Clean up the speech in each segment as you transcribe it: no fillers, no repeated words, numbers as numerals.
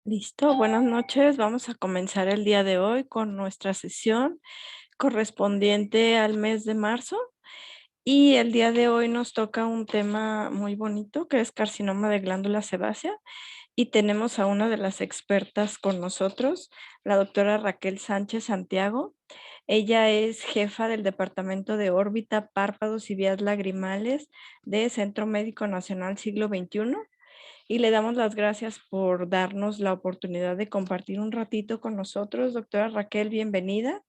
Listo, buenas noches. Vamos a comenzar el día de hoy con nuestra sesión correspondiente al mes de marzo. Y el día de hoy nos toca un tema muy bonito que es carcinoma de glándula sebácea. Y tenemos a una de las expertas con nosotros, la doctora Raquel Sánchez Santiago. Ella es jefa del Departamento de Órbita, Párpados y Vías Lagrimales de Centro Médico Nacional Siglo XXI y le damos las gracias por darnos la oportunidad de compartir un ratito con nosotros. Doctora Raquel, bienvenida.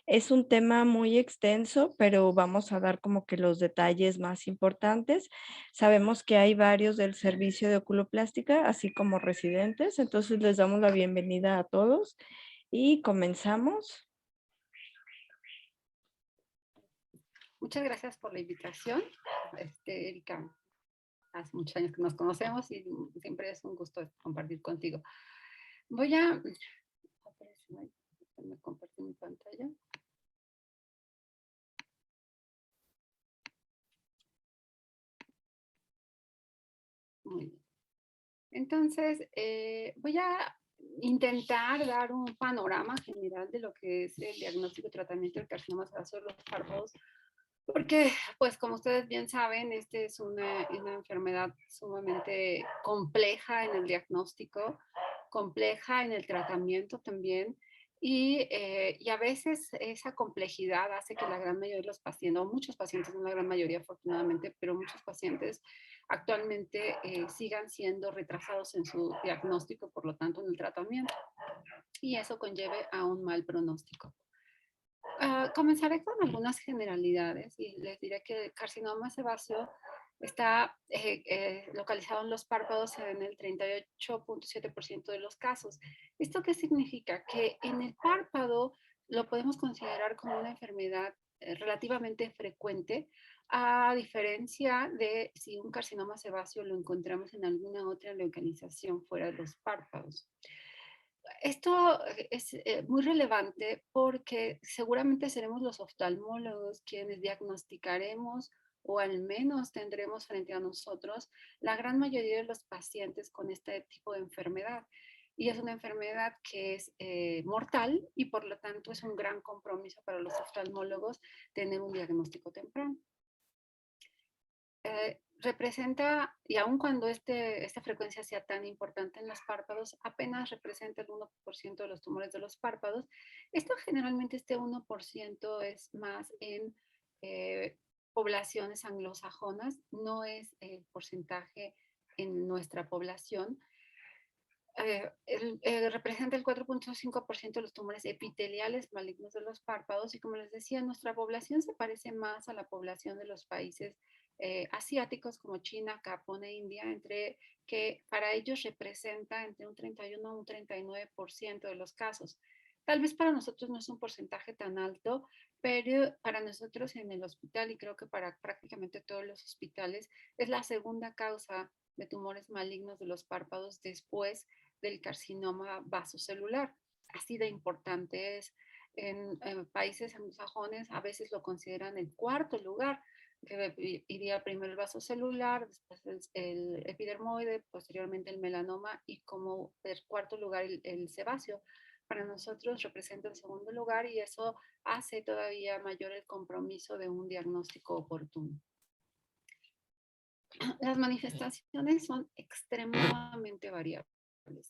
Es un tema muy extenso, pero vamos a dar como que los detalles más importantes. Sabemos que hay varios del servicio de oculoplástica, así como residentes, entonces les damos la bienvenida a todos y comenzamos. Muchas gracias por la invitación, Erika. Hace muchos años que nos conocemos y siempre es un gusto compartir contigo. Voy a compartir mi pantalla. Muy bien. Entonces, voy a intentar dar un panorama general de lo que es el diagnóstico y tratamiento del carcinoma sebáceo de los párpados. Porque, pues como ustedes bien saben, este es una enfermedad sumamente compleja en el diagnóstico, compleja en el tratamiento también, y a veces esa complejidad hace que la gran mayoría de los pacientes, o muchos pacientes, no la gran mayoría afortunadamente, pero muchos pacientes actualmente sigan siendo retrasados en su diagnóstico, por lo tanto en el tratamiento, y eso conlleve a un mal pronóstico. Comenzaré con algunas generalidades y les diré que el carcinoma sebáceo está localizado en los párpados en el 38.7% de los casos. ¿Esto qué significa? Que en el párpado lo podemos considerar como una enfermedad relativamente frecuente, a diferencia de si un carcinoma sebáceo lo encontramos en alguna otra localización fuera de los párpados. Esto es muy relevante porque seguramente seremos los oftalmólogos quienes diagnosticaremos o al menos tendremos frente a nosotros la gran mayoría de los pacientes con este tipo de enfermedad. Y es una enfermedad que es mortal y por lo tanto es un gran compromiso para los oftalmólogos tener un diagnóstico temprano. Representa, y aun cuando esta frecuencia sea tan importante en los párpados, apenas representa el 1% de los tumores de los párpados. Esto generalmente, este 1% es más en poblaciones anglosajonas, no es el porcentaje en nuestra población. Representa el 4.5% de los tumores epiteliales malignos de los párpados y como les decía, nuestra población se parece más a la población de los países asiáticos como China, Japón e India, entre que para ellos representa entre un 31 a un 39% de los casos. Tal vez para nosotros no es un porcentaje tan alto, pero para nosotros en el hospital y creo que para prácticamente todos los hospitales es la segunda causa de tumores malignos de los párpados después del carcinoma vasocelular. Así de importante es. En países anglosajones a veces lo consideran el cuarto lugar, que iría primero el vasocelular, después el epidermoide, posteriormente el melanoma y como el cuarto lugar el sebáceo. Para nosotros representa el segundo lugar y eso hace todavía mayor el compromiso de un diagnóstico oportuno. Las manifestaciones son extremadamente variables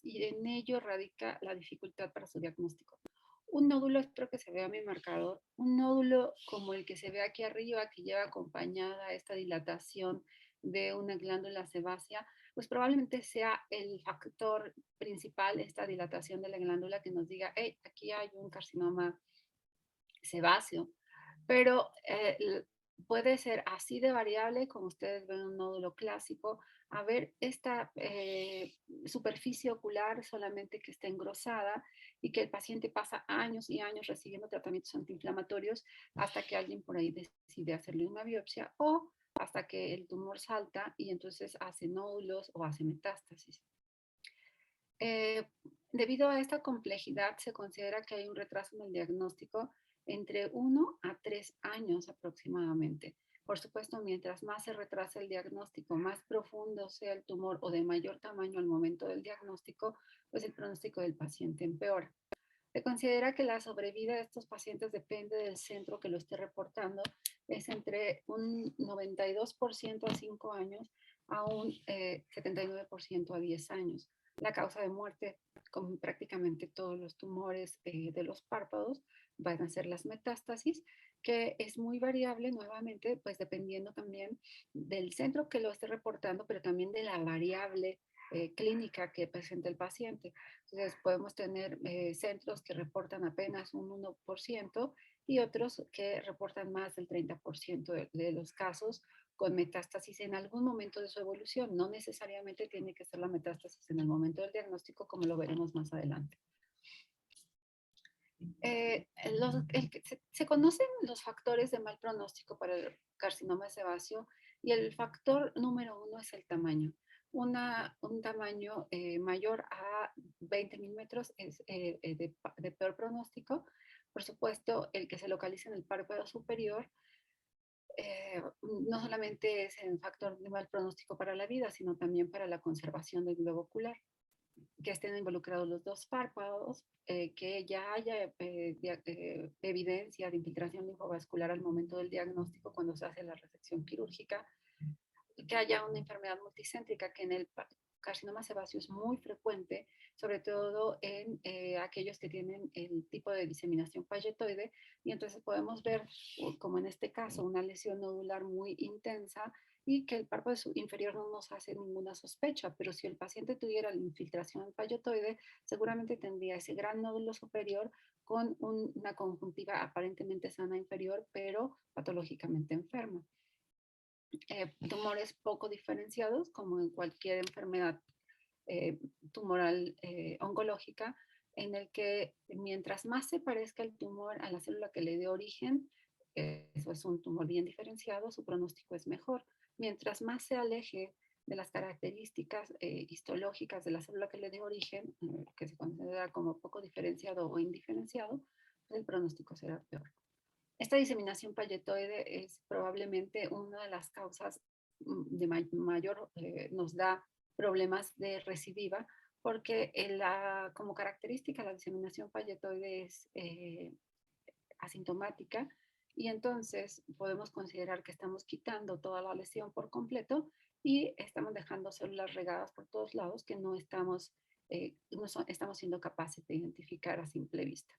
y en ello radica la dificultad para su diagnóstico. Un nódulo, espero que se vea mi marcador, un nódulo como el que se ve aquí arriba, que lleva acompañada esta dilatación de una glándula sebácea, pues probablemente sea el factor principal, esta dilatación de la glándula que nos diga, hey, aquí hay un carcinoma sebáceo. Pero puede ser así de variable, como ustedes ven un nódulo clásico, a ver esta superficie ocular solamente que está engrosada y que el paciente pasa años y años recibiendo tratamientos antiinflamatorios hasta que alguien por ahí decide hacerle una biopsia o hasta que el tumor salta y entonces hace nódulos o hace metástasis. Eh, Debido a esta complejidad, se considera que hay un retraso en el diagnóstico entre 1 a 3 años aproximadamente. Por supuesto, mientras más se retrasa el diagnóstico, más profundo sea el tumor o de mayor tamaño al momento del diagnóstico, pues el pronóstico del paciente empeora. Se considera que la sobrevida de estos pacientes depende del centro que lo esté reportando, es entre un 92% a 5 años a un 79% a 10 años. La causa de muerte, con prácticamente todos los tumores de los párpados, van a ser las metástasis, que es muy variable nuevamente, pues dependiendo también del centro que lo esté reportando, pero también de la variable clínica que presenta el paciente. Entonces podemos tener centros que reportan apenas un 1% y otros que reportan más del 30% de los casos con metástasis en algún momento de su evolución. No necesariamente tiene que ser la metástasis en el momento del diagnóstico, como lo veremos más adelante. Se conocen los factores de mal pronóstico para el carcinoma sebáceo y el factor número uno es el tamaño. Un tamaño mayor a 20 milímetros es de peor pronóstico. Por supuesto, el que se localiza en el párpado superior no solamente es el factor de mal pronóstico para la vida, sino también para la conservación del globo ocular. Que estén involucrados los dos párpados, que ya haya evidencia de infiltración linfovascular al momento del diagnóstico cuando se hace la resección quirúrgica, que haya una enfermedad multicéntrica que en el carcinoma sebáceo es muy frecuente, sobre todo en aquellos que tienen el tipo de diseminación palletoide, y entonces podemos ver, como en este caso, una lesión nodular muy intensa y que el párpado inferior no nos hace ninguna sospecha, pero si el paciente tuviera la infiltración palletoide, seguramente tendría ese gran nódulo superior con una conjuntiva aparentemente sana inferior, pero patológicamente enferma. Tumores poco diferenciados, como en cualquier enfermedad tumoral oncológica, en el que mientras más se parezca el tumor a la célula que le dio origen, eso es un tumor bien diferenciado, su pronóstico es mejor. Mientras más se aleje de las características histológicas de la célula que le dio origen, que se considera como poco diferenciado o indiferenciado, pues el pronóstico será peor. Esta diseminación palletoide es probablemente una de las causas de mayor, nos da problemas de recidiva, porque como característica la diseminación palletoide es asintomática y entonces podemos considerar que estamos quitando toda la lesión por completo y estamos dejando células regadas por todos lados que no estamos siendo capaces de identificar a simple vista.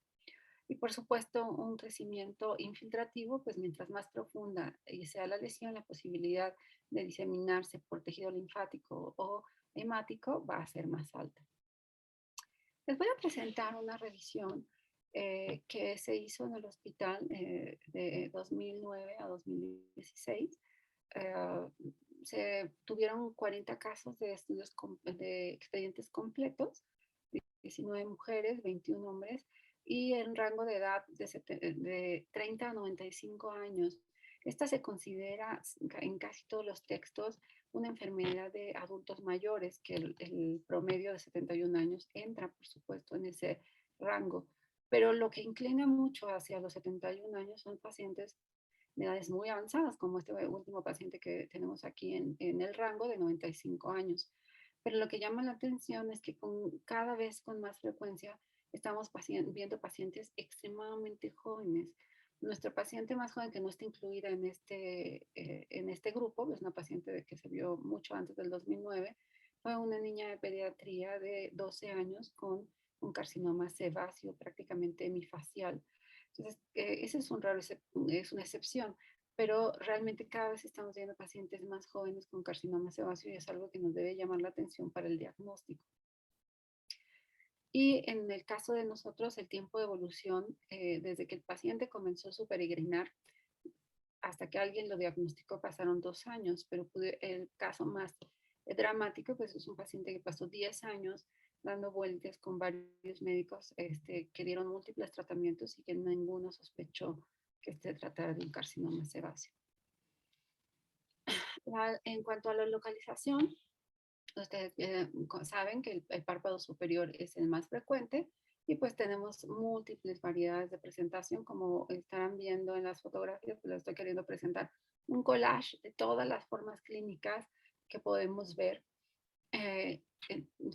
Y por supuesto, un crecimiento infiltrativo, pues mientras más profunda sea la lesión, la posibilidad de diseminarse por tejido linfático o hemático va a ser más alta. Les voy a presentar una revisión que se hizo en el hospital de 2009 a 2016. Eh, Se tuvieron 40 casos de estudios de expedientes completos, 19 mujeres, 21 hombres, y en rango de edad de 30 a 95 años. Esta se considera en casi todos los textos una enfermedad de adultos mayores, que el promedio de 71 años entra, por supuesto, en ese rango. Pero lo que inclina mucho hacia los 71 años son pacientes de edades muy avanzadas, como este último paciente que tenemos aquí en el rango de 95 años. Pero lo que llama la atención es que cada vez con más frecuencia estamos viendo pacientes extremadamente jóvenes. Nuestra paciente más joven que no está incluida en este grupo, es una paciente que se vio mucho antes del 2009, fue una niña de pediatría de 12 años con un carcinoma sebáceo prácticamente hemifacial. Entonces, ese es es una excepción, pero realmente cada vez estamos viendo pacientes más jóvenes con carcinoma sebáceo y es algo que nos debe llamar la atención para el diagnóstico. Y en el caso de nosotros, el tiempo de evolución, desde que el paciente comenzó su peregrinar hasta que alguien lo diagnosticó, pasaron 2 años, pero el caso más dramático, pues es un paciente que pasó 10 años dando vueltas con varios médicos que dieron múltiples tratamientos y que ninguno sospechó que se tratara de un carcinoma sebáceo. En cuanto a la localización, ustedes saben que el párpado superior es el más frecuente y pues tenemos múltiples variedades de presentación, como estarán viendo en las fotografías, pues les estoy queriendo presentar un collage de todas las formas clínicas que podemos ver. eh,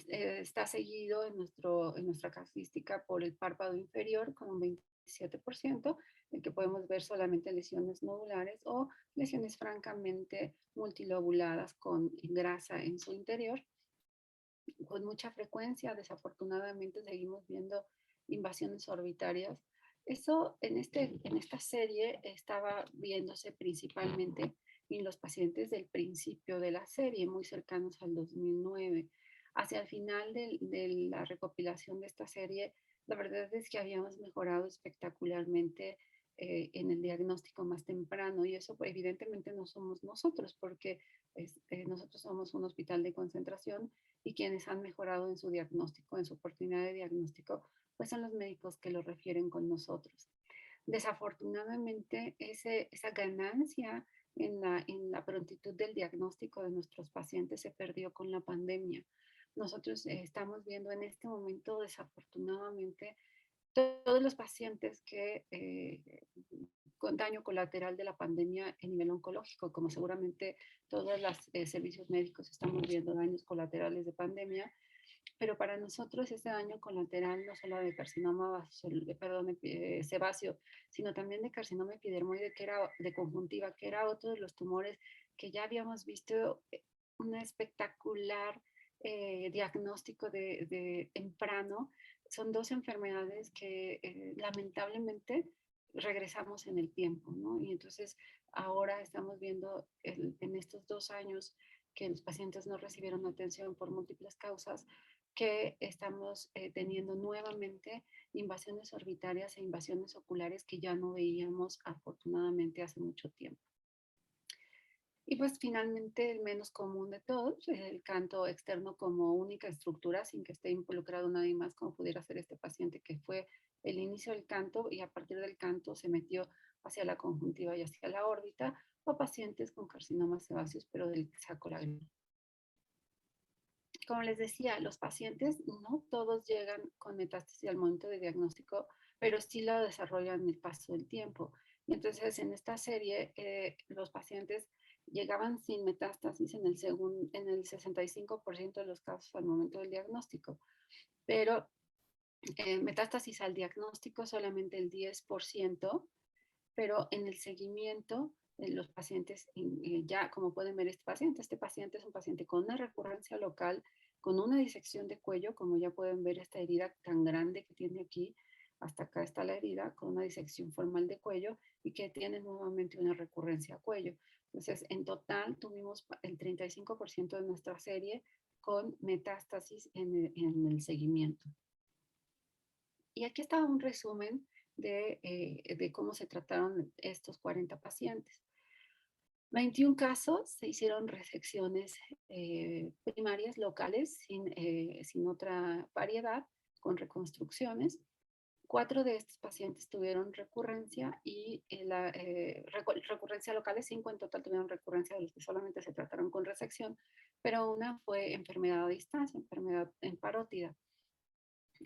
Está seguido en nuestra casística por el párpado inferior con un 27%, en que podemos ver solamente lesiones nodulares o lesiones francamente multilobuladas con grasa en su interior. Con mucha frecuencia, desafortunadamente, seguimos viendo invasiones orbitarias. Eso en esta serie estaba viéndose principalmente en los pacientes del principio de la serie, muy cercanos al 2009. Hacia el final de la recopilación de esta serie, la verdad es que habíamos mejorado espectacularmente en el diagnóstico más temprano, y eso pues, evidentemente no somos nosotros, porque nosotros somos un hospital de concentración, y quienes han mejorado en su diagnóstico, en su oportunidad de diagnóstico, pues son los médicos que lo refieren con nosotros. Desafortunadamente, esa ganancia en la prontitud del diagnóstico de nuestros pacientes se perdió con la pandemia. Nosotros estamos viendo en este momento, desafortunadamente, todos los pacientes que con daño colateral de la pandemia a nivel oncológico, como seguramente todos los servicios médicos estamos viendo daños colaterales de pandemia, pero para nosotros ese daño colateral no solo de carcinoma sebáceo, sino también de carcinoma epidermoide, que era de conjuntiva, que era otro de los tumores que ya habíamos visto un espectacular diagnóstico de temprano. Son dos enfermedades que lamentablemente regresamos en el tiempo, ¿no? Y entonces ahora estamos viendo en estos 2 años que los pacientes no recibieron atención por múltiples causas, que estamos teniendo nuevamente invasiones orbitarias e invasiones oculares que ya no veíamos afortunadamente hace mucho tiempo. Y pues finalmente el menos común de todos es el canto externo como única estructura, sin que esté involucrado nadie más, como pudiera ser este paciente, que fue el inicio del canto y a partir del canto se metió hacia la conjuntiva y hacia la órbita, o pacientes con carcinomas sebáceos pero del saco lagrimoso. Como les decía, los pacientes no todos llegan con metástasis al momento de diagnóstico, pero sí lo desarrollan en el paso del tiempo. Y entonces en esta serie los pacientes llegaban sin metástasis en el 65% de los casos al momento del diagnóstico, pero metástasis al diagnóstico solamente el 10%, pero en el seguimiento los pacientes, ya como pueden ver este paciente es un paciente con una recurrencia local, con una disección de cuello, como ya pueden ver esta herida tan grande que tiene aquí, hasta acá está la herida, con una disección formal de cuello y que tiene nuevamente una recurrencia a cuello. Entonces, en total tuvimos el 35% de nuestra serie con metástasis en el seguimiento. Y aquí está un resumen de cómo se trataron estos 40 pacientes. 21 casos se hicieron resecciones primarias locales sin otra variedad, con reconstrucciones. 4 de estos pacientes tuvieron recurrencia y recurrencia locales, 5 en total tuvieron recurrencia de los que solamente se trataron con resección, pero una fue enfermedad a distancia, enfermedad en parótida.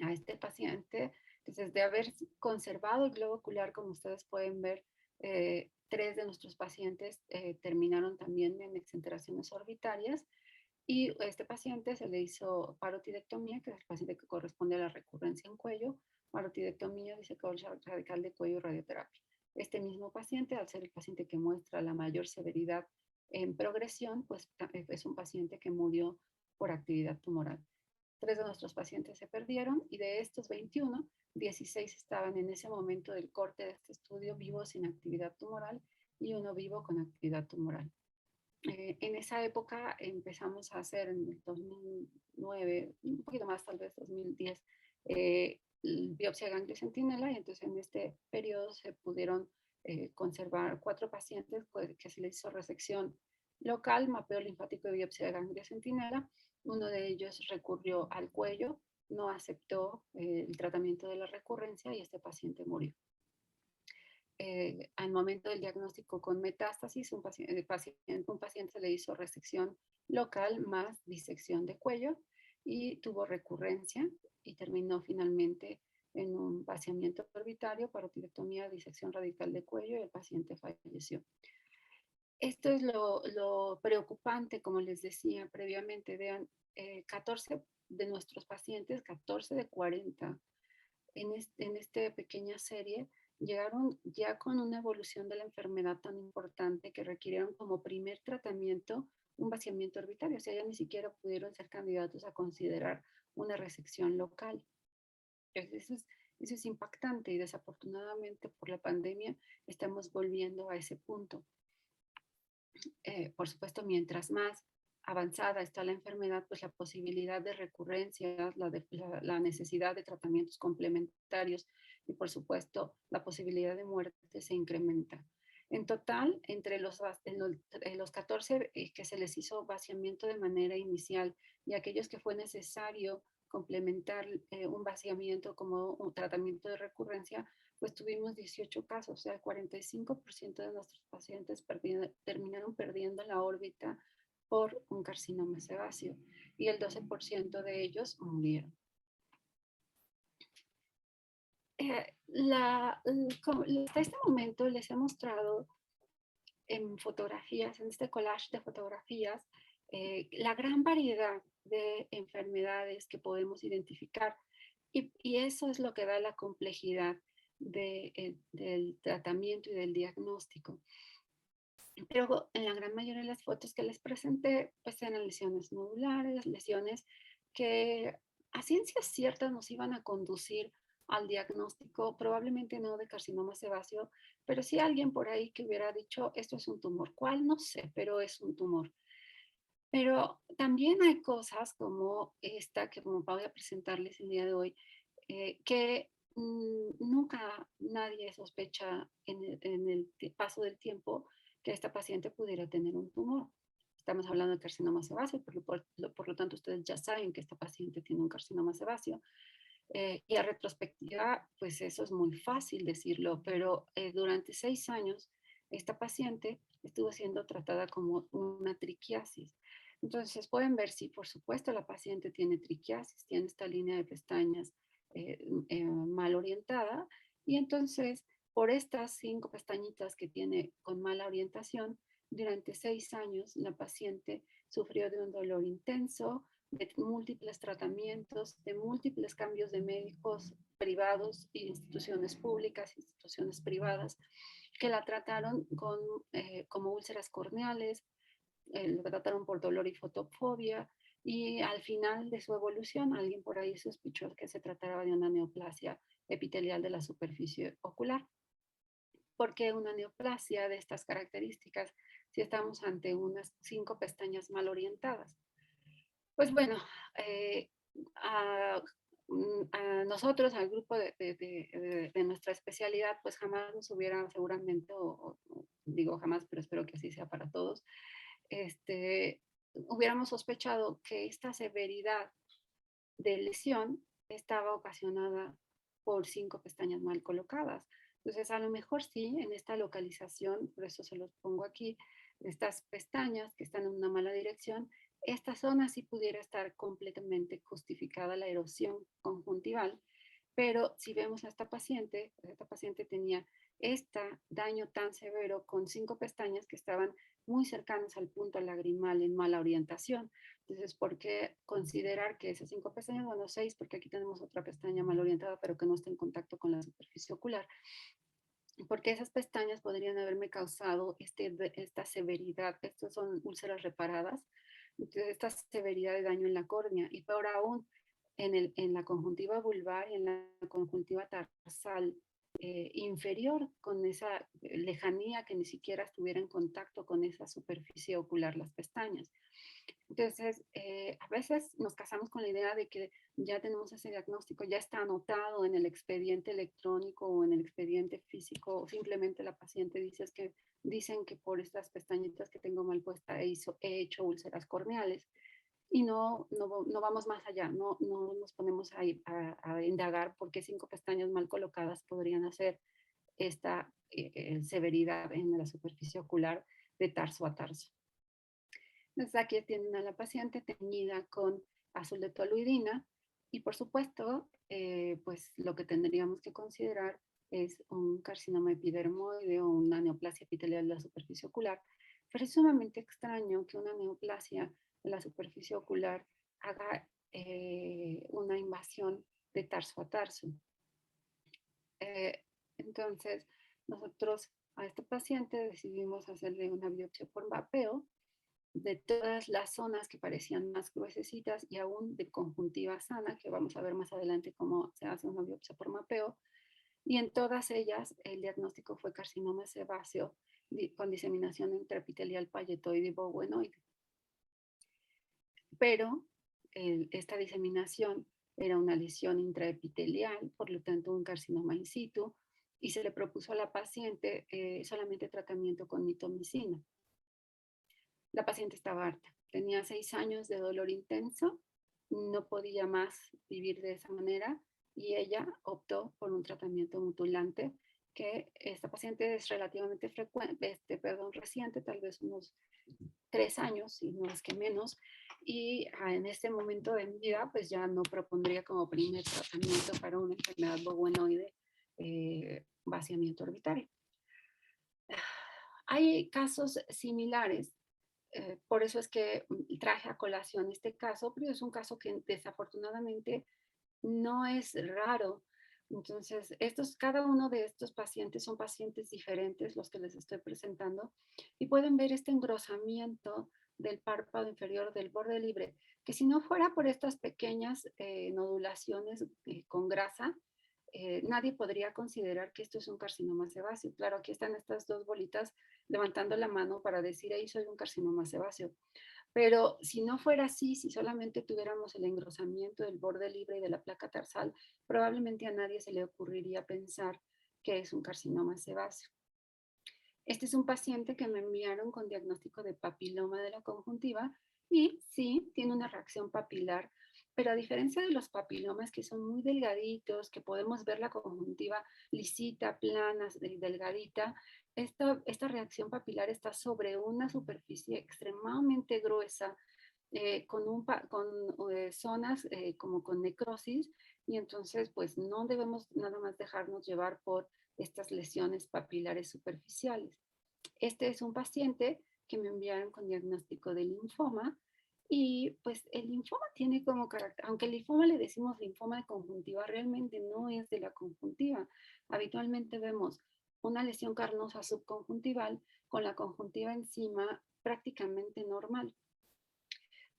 A este paciente, entonces de haber conservado el globo ocular, como ustedes pueden ver, 3 de nuestros pacientes terminaron también en exenteraciones orbitarias, y a este paciente se le hizo parotidectomía, que es el paciente que corresponde a la recurrencia en cuello, parotidectomía, disecador radical de cuello y radioterapia. Este mismo paciente, al ser el paciente que muestra la mayor severidad en progresión, pues es un paciente que murió por actividad tumoral. 3 de nuestros pacientes se perdieron, y de estos 21, 16 estaban en ese momento del corte de este estudio vivos sin actividad tumoral y uno vivo con actividad tumoral. En esa época empezamos a hacer, en el 2009, un poquito más tal vez 2010, biopsia de ganglio centinela, y entonces en este periodo se pudieron conservar 4 pacientes que se les hizo resección local, mapeo linfático y biopsia de ganglio centinela. Uno de ellos recurrió al cuello, no aceptó el tratamiento de la recurrencia y este paciente murió. Al momento del diagnóstico con metástasis, un paciente se le hizo resección local más disección de cuello y tuvo recurrencia y terminó finalmente en un vaciamiento orbitario, parotidectomía, disección radical de cuello, y el paciente falleció. Esto es lo preocupante, como les decía previamente. Vean, 14 de nuestros pacientes, 14 de 40, en esta pequeña serie, llegaron ya con una evolución de la enfermedad tan importante que requirieron como primer tratamiento un vaciamiento orbitario. O sea, ya ni siquiera pudieron ser candidatos a considerar una resección local. Eso es, eso es impactante y desafortunadamente por la pandemia estamos volviendo a ese punto. Por supuesto, mientras más avanzada está la enfermedad, pues la posibilidad de recurrencias, la necesidad de tratamientos complementarios y por supuesto la posibilidad de muerte se incrementa. En total, entre los 14 que se les hizo vaciamiento de manera inicial y aquellos que fue necesario complementar un vaciamiento como un tratamiento de recurrencia, pues tuvimos 18 casos, o sea, el 45% de nuestros pacientes terminaron perdiendo la órbita por un carcinoma sebáceo y el 12% de ellos murieron. Hasta este momento les he mostrado en fotografías, en este collage de fotografías, la gran variedad de enfermedades que podemos identificar y eso es lo que da la complejidad del tratamiento y del diagnóstico. Pero en la gran mayoría de las fotos que les presenté, pues eran lesiones nodulares, lesiones que a ciencia cierta nos iban a conducir al diagnóstico, probablemente no de carcinoma sebáceo, pero sí alguien por ahí que hubiera dicho, esto es un tumor. ¿Cuál? No sé, pero es un tumor. Pero también hay cosas como esta que como voy a presentarles el día de hoy, que nunca nadie sospecha en el paso del tiempo que esta paciente pudiera tener un tumor. Estamos hablando de carcinoma sebáceo, por lo tanto ustedes ya saben que esta paciente tiene un carcinoma sebáceo. Y a retrospectiva, pues eso es muy fácil decirlo, pero durante 6 años esta paciente estuvo siendo tratada como una triquiasis. Entonces pueden ver si, por supuesto, la paciente tiene triquiasis, tiene esta línea de pestañas mal orientada y entonces por estas 5 pestañitas que tiene con mala orientación, durante 6 años la paciente sufrió de un dolor intenso, de múltiples tratamientos, de múltiples cambios de médicos privados, instituciones públicas, instituciones privadas, que la trataron como úlceras corneales, lo trataron por dolor y fotofobia, y al final de su evolución alguien por ahí sospechó que se trataba de una neoplasia epitelial de la superficie ocular. ¿Por qué una neoplasia de estas características si estamos ante unas 5 pestañas mal orientadas? Pues bueno, eh, a, a nosotros, al grupo de nuestra especialidad, pues jamás nos hubiera seguramente, digo jamás, pero espero que así sea para todos, hubiéramos sospechado que esta severidad de lesión estaba ocasionada por 5 pestañas mal colocadas. Entonces, a lo mejor sí, en esta localización, por eso se los pongo aquí, estas pestañas que están en una mala dirección, esta zona sí pudiera estar completamente justificada la erosión conjuntival, pero si vemos a esta paciente tenía este daño tan severo con 5 pestañas que estaban muy cercanas al punto lagrimal en mala orientación. Entonces, ¿por qué considerar que esas 5 pestañas, bueno, 6, porque aquí tenemos otra pestaña mal orientada, pero que no está en contacto con la superficie ocular? Porque esas pestañas podrían haberme causado esta severidad, estas son úlceras reparadas, entonces esta severidad de daño en la córnea y peor aún en la conjuntiva vulvar y en la conjuntiva tarsal inferior con esa lejanía que ni siquiera estuviera en contacto con esa superficie ocular, las pestañas. Entonces, a veces nos casamos con la idea de que ya tenemos ese diagnóstico, ya está anotado en el expediente electrónico o en el expediente físico, o simplemente la paciente dicen que por estas pestañitas que tengo mal puesta he hecho úlceras corneales. Y no vamos más allá, no nos ponemos a indagar por qué 5 pestañas mal colocadas podrían hacer esta severidad en la superficie ocular de tarso a tarso. Entonces aquí tienen a la paciente teñida con azul de toluidina y por supuesto, pues lo que tendríamos que considerar es un carcinoma epidermoide o una neoplasia epitelial de la superficie ocular, Pero es sumamente extraño que una neoplasia de la superficie ocular haga una invasión de tarso a tarso. Eh, entonces, nosotros a este paciente decidimos hacerle una biopsia por mapeo de todas las zonas que parecían más gruesecitas y aún de conjuntiva sana, que vamos a ver más adelante cómo se hace una biopsia por mapeo. Y en todas ellas el diagnóstico fue carcinoma sebáceo con diseminación intraepitelial palletoide y bowenoide. Pero esta diseminación era una lesión intraepitelial, por lo tanto un carcinoma in situ, y se le propuso a la paciente solamente tratamiento con mitomicina. La paciente estaba harta, tenía 6 años de dolor intenso, no podía más vivir de esa manera y ella optó por un tratamiento mutulante que esta paciente es relativamente frecuente, reciente, tal vez unos 3 años, si no es que menos, y en este momento de mi vida, pues ya no propondría como primer tratamiento para una enfermedad bowenoide vaciamiento orbitario. Hay casos similares, por eso es que traje a colación este caso, pero es un caso que desafortunadamente no es raro. Entonces, cada uno de estos pacientes son pacientes diferentes, los que les estoy presentando, y pueden ver este engrosamiento del párpado inferior del borde libre, que si no fuera por estas pequeñas nodulaciones con grasa, nadie podría considerar que esto es un carcinoma sebáceo. Claro, aquí están estas dos bolitas levantando la mano para decir, ahí soy un carcinoma sebáceo. Pero si no fuera así, si solamente tuviéramos el engrosamiento del borde libre y de la placa tarsal, probablemente a nadie se le ocurriría pensar que es un carcinoma sebáceo. Este es un paciente que me enviaron con diagnóstico de papiloma de la conjuntiva y sí, tiene una reacción papilar, pero a diferencia de los papilomas que son muy delgaditos, que podemos ver la conjuntiva lisita, plana, delgadita, esta reacción papilar está sobre una superficie extremadamente gruesa, con zonas como con necrosis, y entonces pues no debemos nada más dejarnos llevar por estas lesiones papilares superficiales. Este es un paciente que me enviaron con diagnóstico de linfoma y pues el linfoma tiene como carácter, aunque el linfoma le decimos linfoma de conjuntiva, realmente no es de la conjuntiva. Habitualmente vemos una lesión carnosa subconjuntival con la conjuntiva encima prácticamente normal.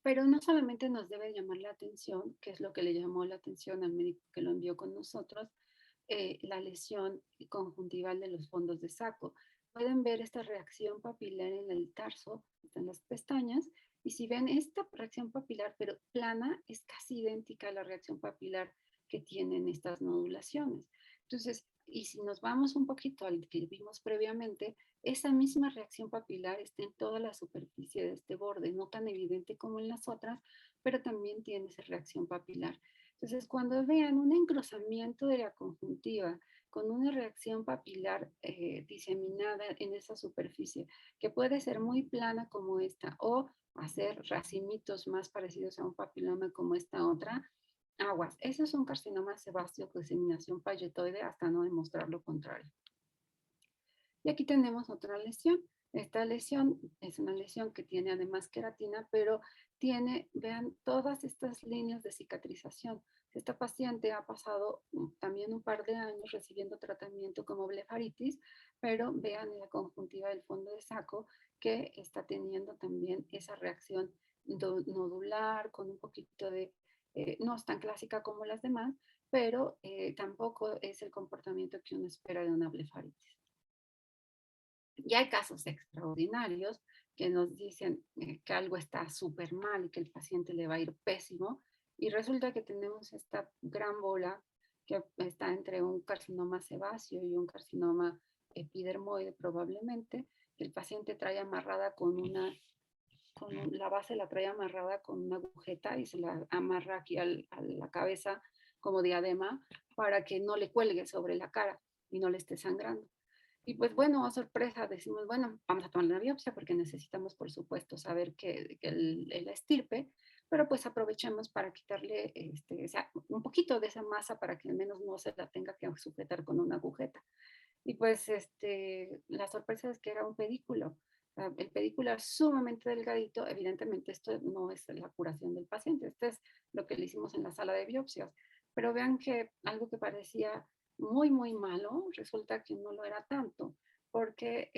Pero no solamente nos debe llamar la atención, que es lo que le llamó la atención al médico que lo envió con nosotros, la lesión conjuntival de los fondos de saco. Pueden ver esta reacción papilar en el tarso, en las pestañas, y si ven esta reacción papilar, pero plana, es casi idéntica a la reacción papilar que tienen estas nodulaciones. Entonces, y si nos vamos un poquito al que vimos previamente, esa misma reacción papilar está en toda la superficie de este borde, no tan evidente como en las otras, pero también tiene esa reacción papilar. Entonces, cuando vean un engrosamiento de la conjuntiva con una reacción papilar diseminada en esa superficie, que puede ser muy plana como esta o hacer racimitos más parecidos a un papiloma como esta otra, aguas. Eso es un carcinoma sebáceo con diseminación palletoide hasta no demostrar lo contrario. Y aquí tenemos otra lesión. Esta lesión es una lesión que tiene además queratina, pero tiene, vean, todas estas líneas de cicatrización. Esta paciente ha pasado también un par de años recibiendo tratamiento como blefaritis, pero vean en la conjuntiva del fondo de saco que está teniendo también esa reacción nodular con un poquito de, no es tan clásica como las demás, pero tampoco es el comportamiento que uno espera de una blefaritis. Y hay casos extraordinarios que nos dicen que algo está súper mal y que el paciente le va a ir pésimo. Y resulta que tenemos esta gran bola que está entre un carcinoma sebáceo y un carcinoma epidermoide probablemente, que el paciente trae amarrada la base la trae amarrada con una agujeta y se la amarra aquí a la cabeza como diadema para que no le cuelgue sobre la cara y no le esté sangrando. Y pues bueno, a sorpresa, decimos, bueno, vamos a tomar la biopsia porque necesitamos, por supuesto, saber que la estirpe, pero pues aprovechemos para quitarle un poquito de esa masa para que al menos no se la tenga que sujetar con una agujeta. Y pues la sorpresa es que era un pedículo. El pedículo es sumamente delgadito, evidentemente esto no es la curación del paciente, esto es lo que le hicimos en la sala de biopsias, pero vean que algo que parecía muy, muy malo, resulta que no lo era tanto, porque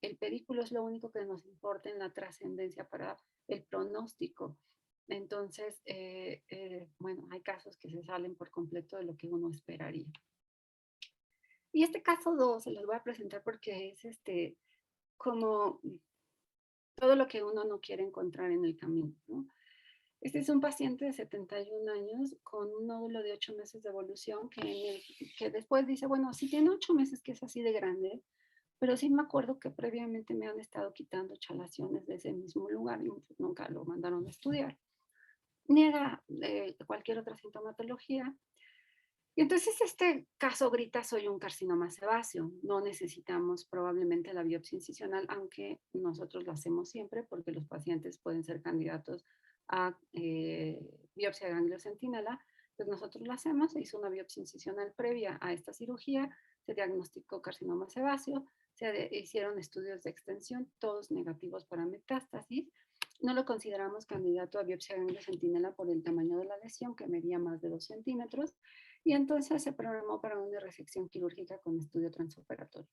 el pedículo es lo único que nos importa en la trascendencia para el pronóstico. Entonces, bueno, hay casos que se salen por completo de lo que uno esperaría. Y este caso 2 se los voy a presentar porque es como todo lo que uno no quiere encontrar en el camino, ¿no? Este es un paciente de 71 años con un nódulo de 8 meses de evolución que después dice, bueno, si tiene 8 meses que es así de grande, pero sí me acuerdo que previamente me han estado quitando chalaciones de ese mismo lugar y nunca lo mandaron a estudiar. Niega cualquier otra sintomatología. Y entonces este caso grita, soy un carcinoma sebáceo. No necesitamos probablemente la biopsia incisional, aunque nosotros lo hacemos siempre porque los pacientes pueden ser candidatos a biopsia de ganglio centinela. Entonces nosotros lo hacemos, se hizo una biopsia incisional previa a esta cirugía, se diagnosticó carcinoma sebáceo, hicieron estudios de extensión, todos negativos para metástasis. No lo consideramos candidato a biopsia de ganglio centinela por el tamaño de la lesión, que medía más de 2 centímetros, y entonces se programó para una resección quirúrgica con estudio transoperatorio.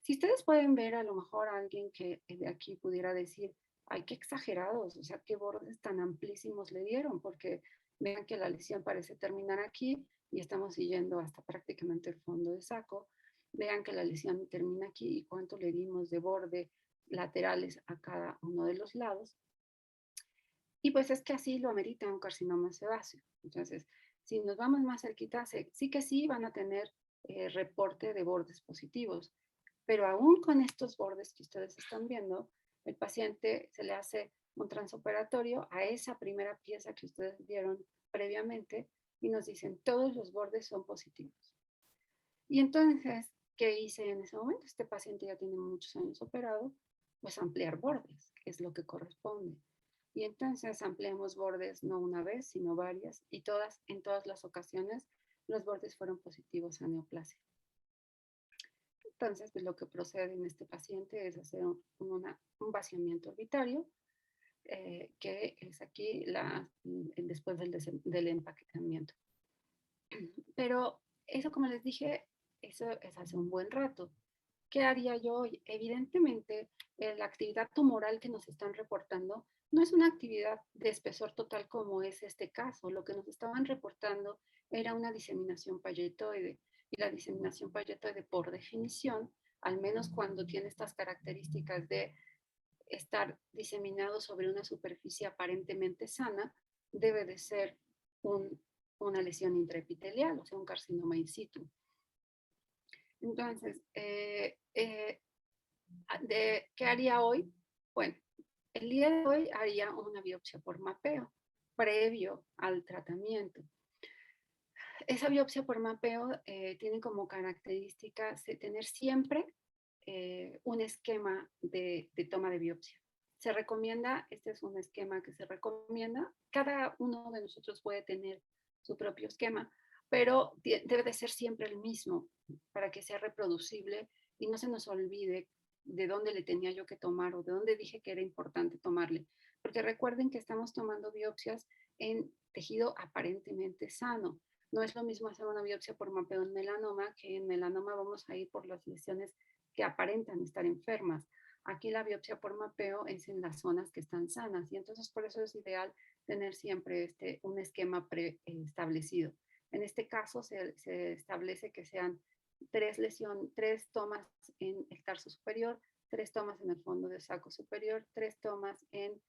Si ustedes pueden ver a lo mejor a alguien que de aquí pudiera decir, ay, qué exagerados, o sea, qué bordes tan amplísimos le dieron, porque vean que la lesión parece terminar aquí y estamos siguiendo hasta prácticamente el fondo de saco. Vean que la lesión termina aquí y cuánto le dimos de borde laterales a cada uno de los lados. Y pues es que así lo amerita un carcinoma sebáceo. Entonces, si nos vamos más cerquita, sí que sí van a tener reporte de bordes positivos, pero aún con estos bordes que ustedes están viendo, el paciente se le hace un transoperatorio a esa primera pieza que ustedes vieron previamente y nos dicen todos los bordes son positivos. Y entonces, ¿qué hice en ese momento? Este paciente ya tiene muchos años operado, pues ampliar bordes, que es lo que corresponde. Y entonces ampliamos bordes no una vez, sino varias, y en todas las ocasiones los bordes fueron positivos a neoplasia. Entonces, pues lo que procede en este paciente es hacer un vaciamiento orbitario, que es aquí después del empaquetamiento. Pero eso, como les dije, eso es hace un buen rato. ¿Qué haría yo hoy? Evidentemente, la actividad tumoral que nos están reportando no es una actividad de espesor total como es este caso. Lo que nos estaban reportando era una diseminación palletoide. Y la diseminación palletoide, por definición, al menos cuando tiene estas características de estar diseminado sobre una superficie aparentemente sana, debe de ser una lesión intraepitelial, o sea, un carcinoma in situ. Entonces, ¿qué haría hoy? Bueno, el día de hoy haría una biopsia por mapeo previo al tratamiento. Esa biopsia por mapeo tiene como característica tener siempre un esquema de toma de biopsia. Se recomienda, este es un esquema que se recomienda, cada uno de nosotros puede tener su propio esquema, pero debe de ser siempre el mismo para que sea reproducible y no se nos olvide de dónde le tenía yo que tomar o de dónde dije que era importante tomarle. Porque recuerden que estamos tomando biopsias en tejido aparentemente sano. No es lo mismo hacer una biopsia por mapeo en melanoma, que en melanoma vamos a ir por las lesiones que aparentan estar enfermas. Aquí la biopsia por mapeo es en las zonas que están sanas y entonces por eso es ideal tener siempre un esquema preestablecido. En este caso se establece que sean tres tomas en el tarso superior, 3 tomas en el fondo del saco superior, 3 tomas en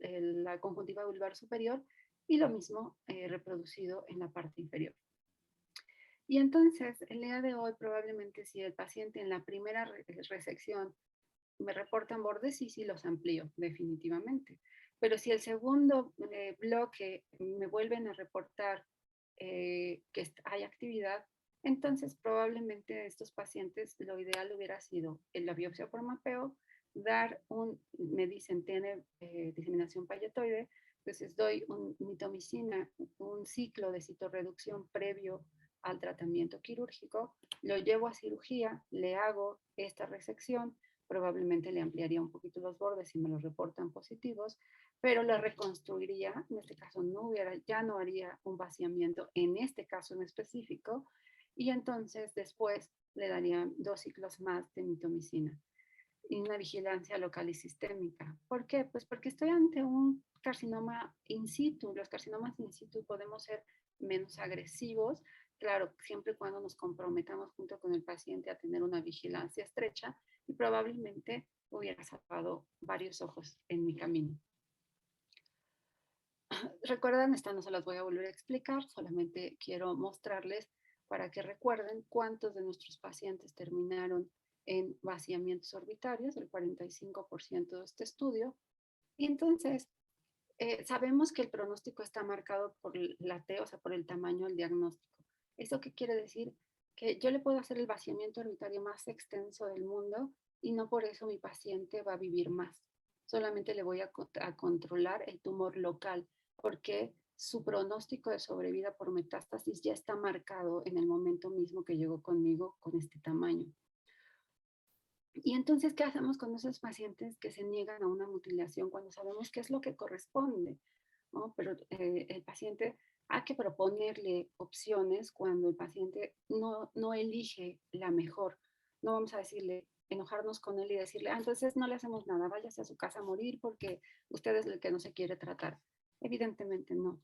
la conjuntiva vulvar superior y lo mismo reproducido en la parte inferior. Y entonces, el día de hoy, probablemente si el paciente en la primera resección me reportan bordes, sí los amplío, definitivamente. Pero si el segundo bloque me vuelven a reportar que hay actividad, entonces probablemente estos pacientes lo ideal hubiera sido en la biopsia por mapeo, me dicen tiene diseminación palletoide, entonces doy mitomicina, un ciclo de citorreducción previo al tratamiento quirúrgico, lo llevo a cirugía, le hago esta resección, probablemente le ampliaría un poquito los bordes si me los reportan positivos, pero la reconstruiría. En este caso ya no haría un vaciamiento en este caso en específico, y entonces después le daría 2 ciclos más de mitomicina y una vigilancia local y sistémica. ¿Por qué? Pues porque estoy ante un carcinoma in situ. Los carcinomas in situ podemos ser menos agresivos, claro, siempre y cuando nos comprometamos junto con el paciente a tener una vigilancia estrecha, y probablemente hubiera salvado varios ojos en mi camino. Recuerdan, esta no se las voy a volver a explicar, solamente quiero mostrarles para que recuerden cuántos de nuestros pacientes terminaron en vaciamientos orbitarios, el 45% de este estudio. Y entonces, sabemos que el pronóstico está marcado por la T, o sea, por el tamaño del diagnóstico. ¿Eso qué quiere decir? Que yo le puedo hacer el vaciamiento orbitario más extenso del mundo y no por eso mi paciente va a vivir más. Solamente le voy a controlar el tumor local, porque su pronóstico de sobrevida por metástasis ya está marcado en el momento mismo que llegó conmigo con este tamaño. Y entonces, ¿qué hacemos con esos pacientes que se niegan a una mutilación cuando sabemos qué es lo que corresponde? ¿No? Pero el paciente, hay que proponerle opciones cuando el paciente no elige la mejor. No vamos a decirle, enojarnos con él y decirle, entonces no le hacemos nada, váyase a su casa a morir porque usted es el que no se quiere tratar. Evidentemente no.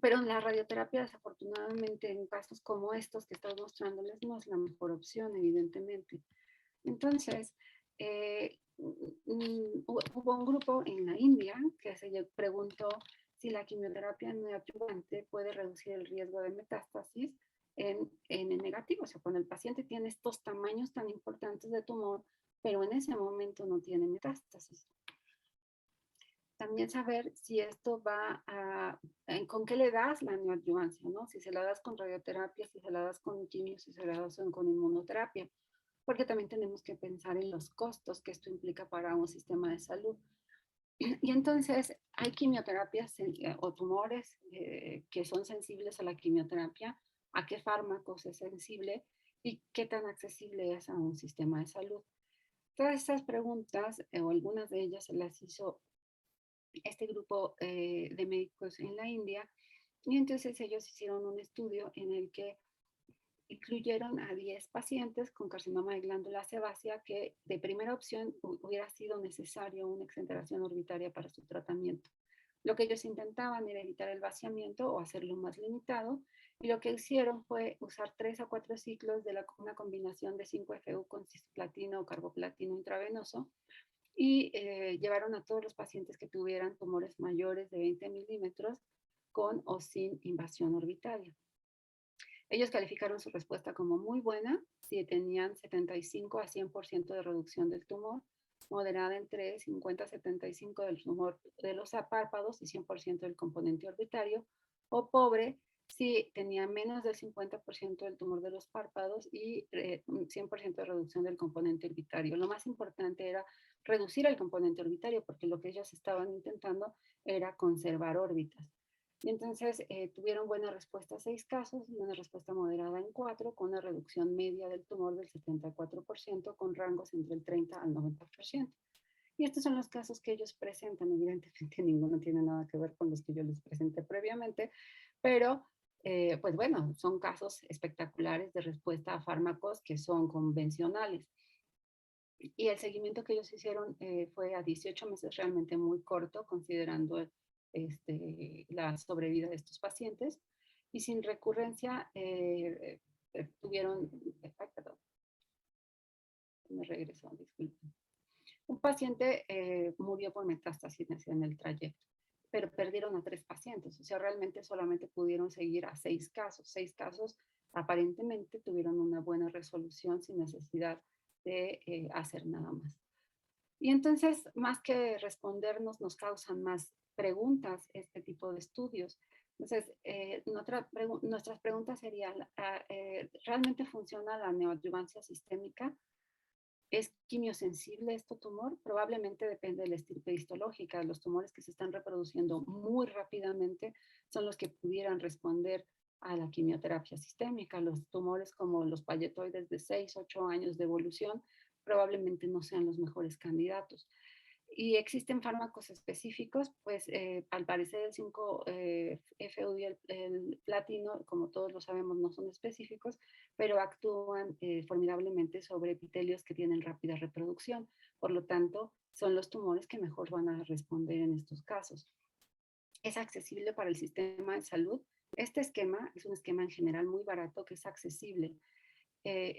Pero la radioterapia, desafortunadamente, en casos como estos que estoy mostrándoles, no es la mejor opción, evidentemente. Entonces, hubo un grupo en la India que se preguntó si la quimioterapia neoadyuvante puede reducir el riesgo de metástasis en el negativo, o sea, cuando el paciente tiene estos tamaños tan importantes de tumor, pero en ese momento no tiene metástasis. También saber si esto va con qué le das la neoadyuvancia, ¿no? Si se la das con radioterapia, si se la das con quimio, si se la das con inmunoterapia, porque también tenemos que pensar en los costos que esto implica para un sistema de salud. Y entonces hay quimioterapias o tumores que son sensibles a la quimioterapia, a qué fármacos es sensible y qué tan accesible es a un sistema de salud. Todas estas preguntas, o algunas de ellas, se las hizo este grupo de médicos en la India, y entonces ellos hicieron un estudio en el que incluyeron a 10 pacientes con carcinoma de glándula sebácea que de primera opción hubiera sido necesario una exenteración orbitaria para su tratamiento. Lo que ellos intentaban era evitar el vaciamiento o hacerlo más limitado, y lo que hicieron fue usar 3 a 4 ciclos de una combinación de 5-FU con cisplatino o carboplatino intravenoso, y llevaron a todos los pacientes que tuvieran tumores mayores de 20 milímetros con o sin invasión orbitaria. Ellos calificaron su respuesta como muy buena si tenían 75 a 100% de reducción del tumor, moderada entre 50 a 75 del tumor de los párpados y 100% del componente orbitario, o pobre si tenía menos del 50% del tumor de los párpados y 100% de reducción del componente orbitario. Lo más importante era reducir el componente orbitario, porque lo que ellos estaban intentando era conservar órbitas. Y entonces tuvieron buena respuesta a 6 casos y una respuesta moderada en 4, con una reducción media del tumor del 74%, con rangos entre el 30 al 90%. Y estos son los casos que ellos presentan. Evidentemente ninguno tiene nada que ver con los que yo les presenté previamente, pero pues bueno, son casos espectaculares de respuesta a fármacos que son convencionales. Y el seguimiento que ellos hicieron fue a 18 meses, realmente muy corto, considerando la sobrevida de estos pacientes. Y sin recurrencia, tuvieron, ay, perdón, me regresó, disculpen. Un paciente murió por metástasis en el trayecto, pero perdieron a 3 pacientes, o sea, realmente solamente pudieron seguir a 6 casos. 6 casos aparentemente tuvieron una buena resolución sin necesidad de hacer nada más. Y entonces, más que respondernos, nos causan más preguntas este tipo de estudios. Entonces, nuestras preguntas serían, ¿realmente funciona la neoadyuvancia sistémica? ¿Es quimiosensible este tumor? Probablemente depende de la estirpe histológica. Los tumores que se están reproduciendo muy rápidamente son los que pudieran responder a la quimioterapia sistémica. Los tumores como los palletoides de 6, 8 años de evolución probablemente no sean los mejores candidatos. Y existen fármacos específicos, pues al parecer el 5-FU y el platino, como todos lo sabemos, no son específicos, pero actúan formidablemente sobre epitelios que tienen rápida reproducción. Por lo tanto, son los tumores que mejor van a responder en estos casos. Es accesible para el sistema de salud. Este esquema es un esquema en general muy barato que es accesible.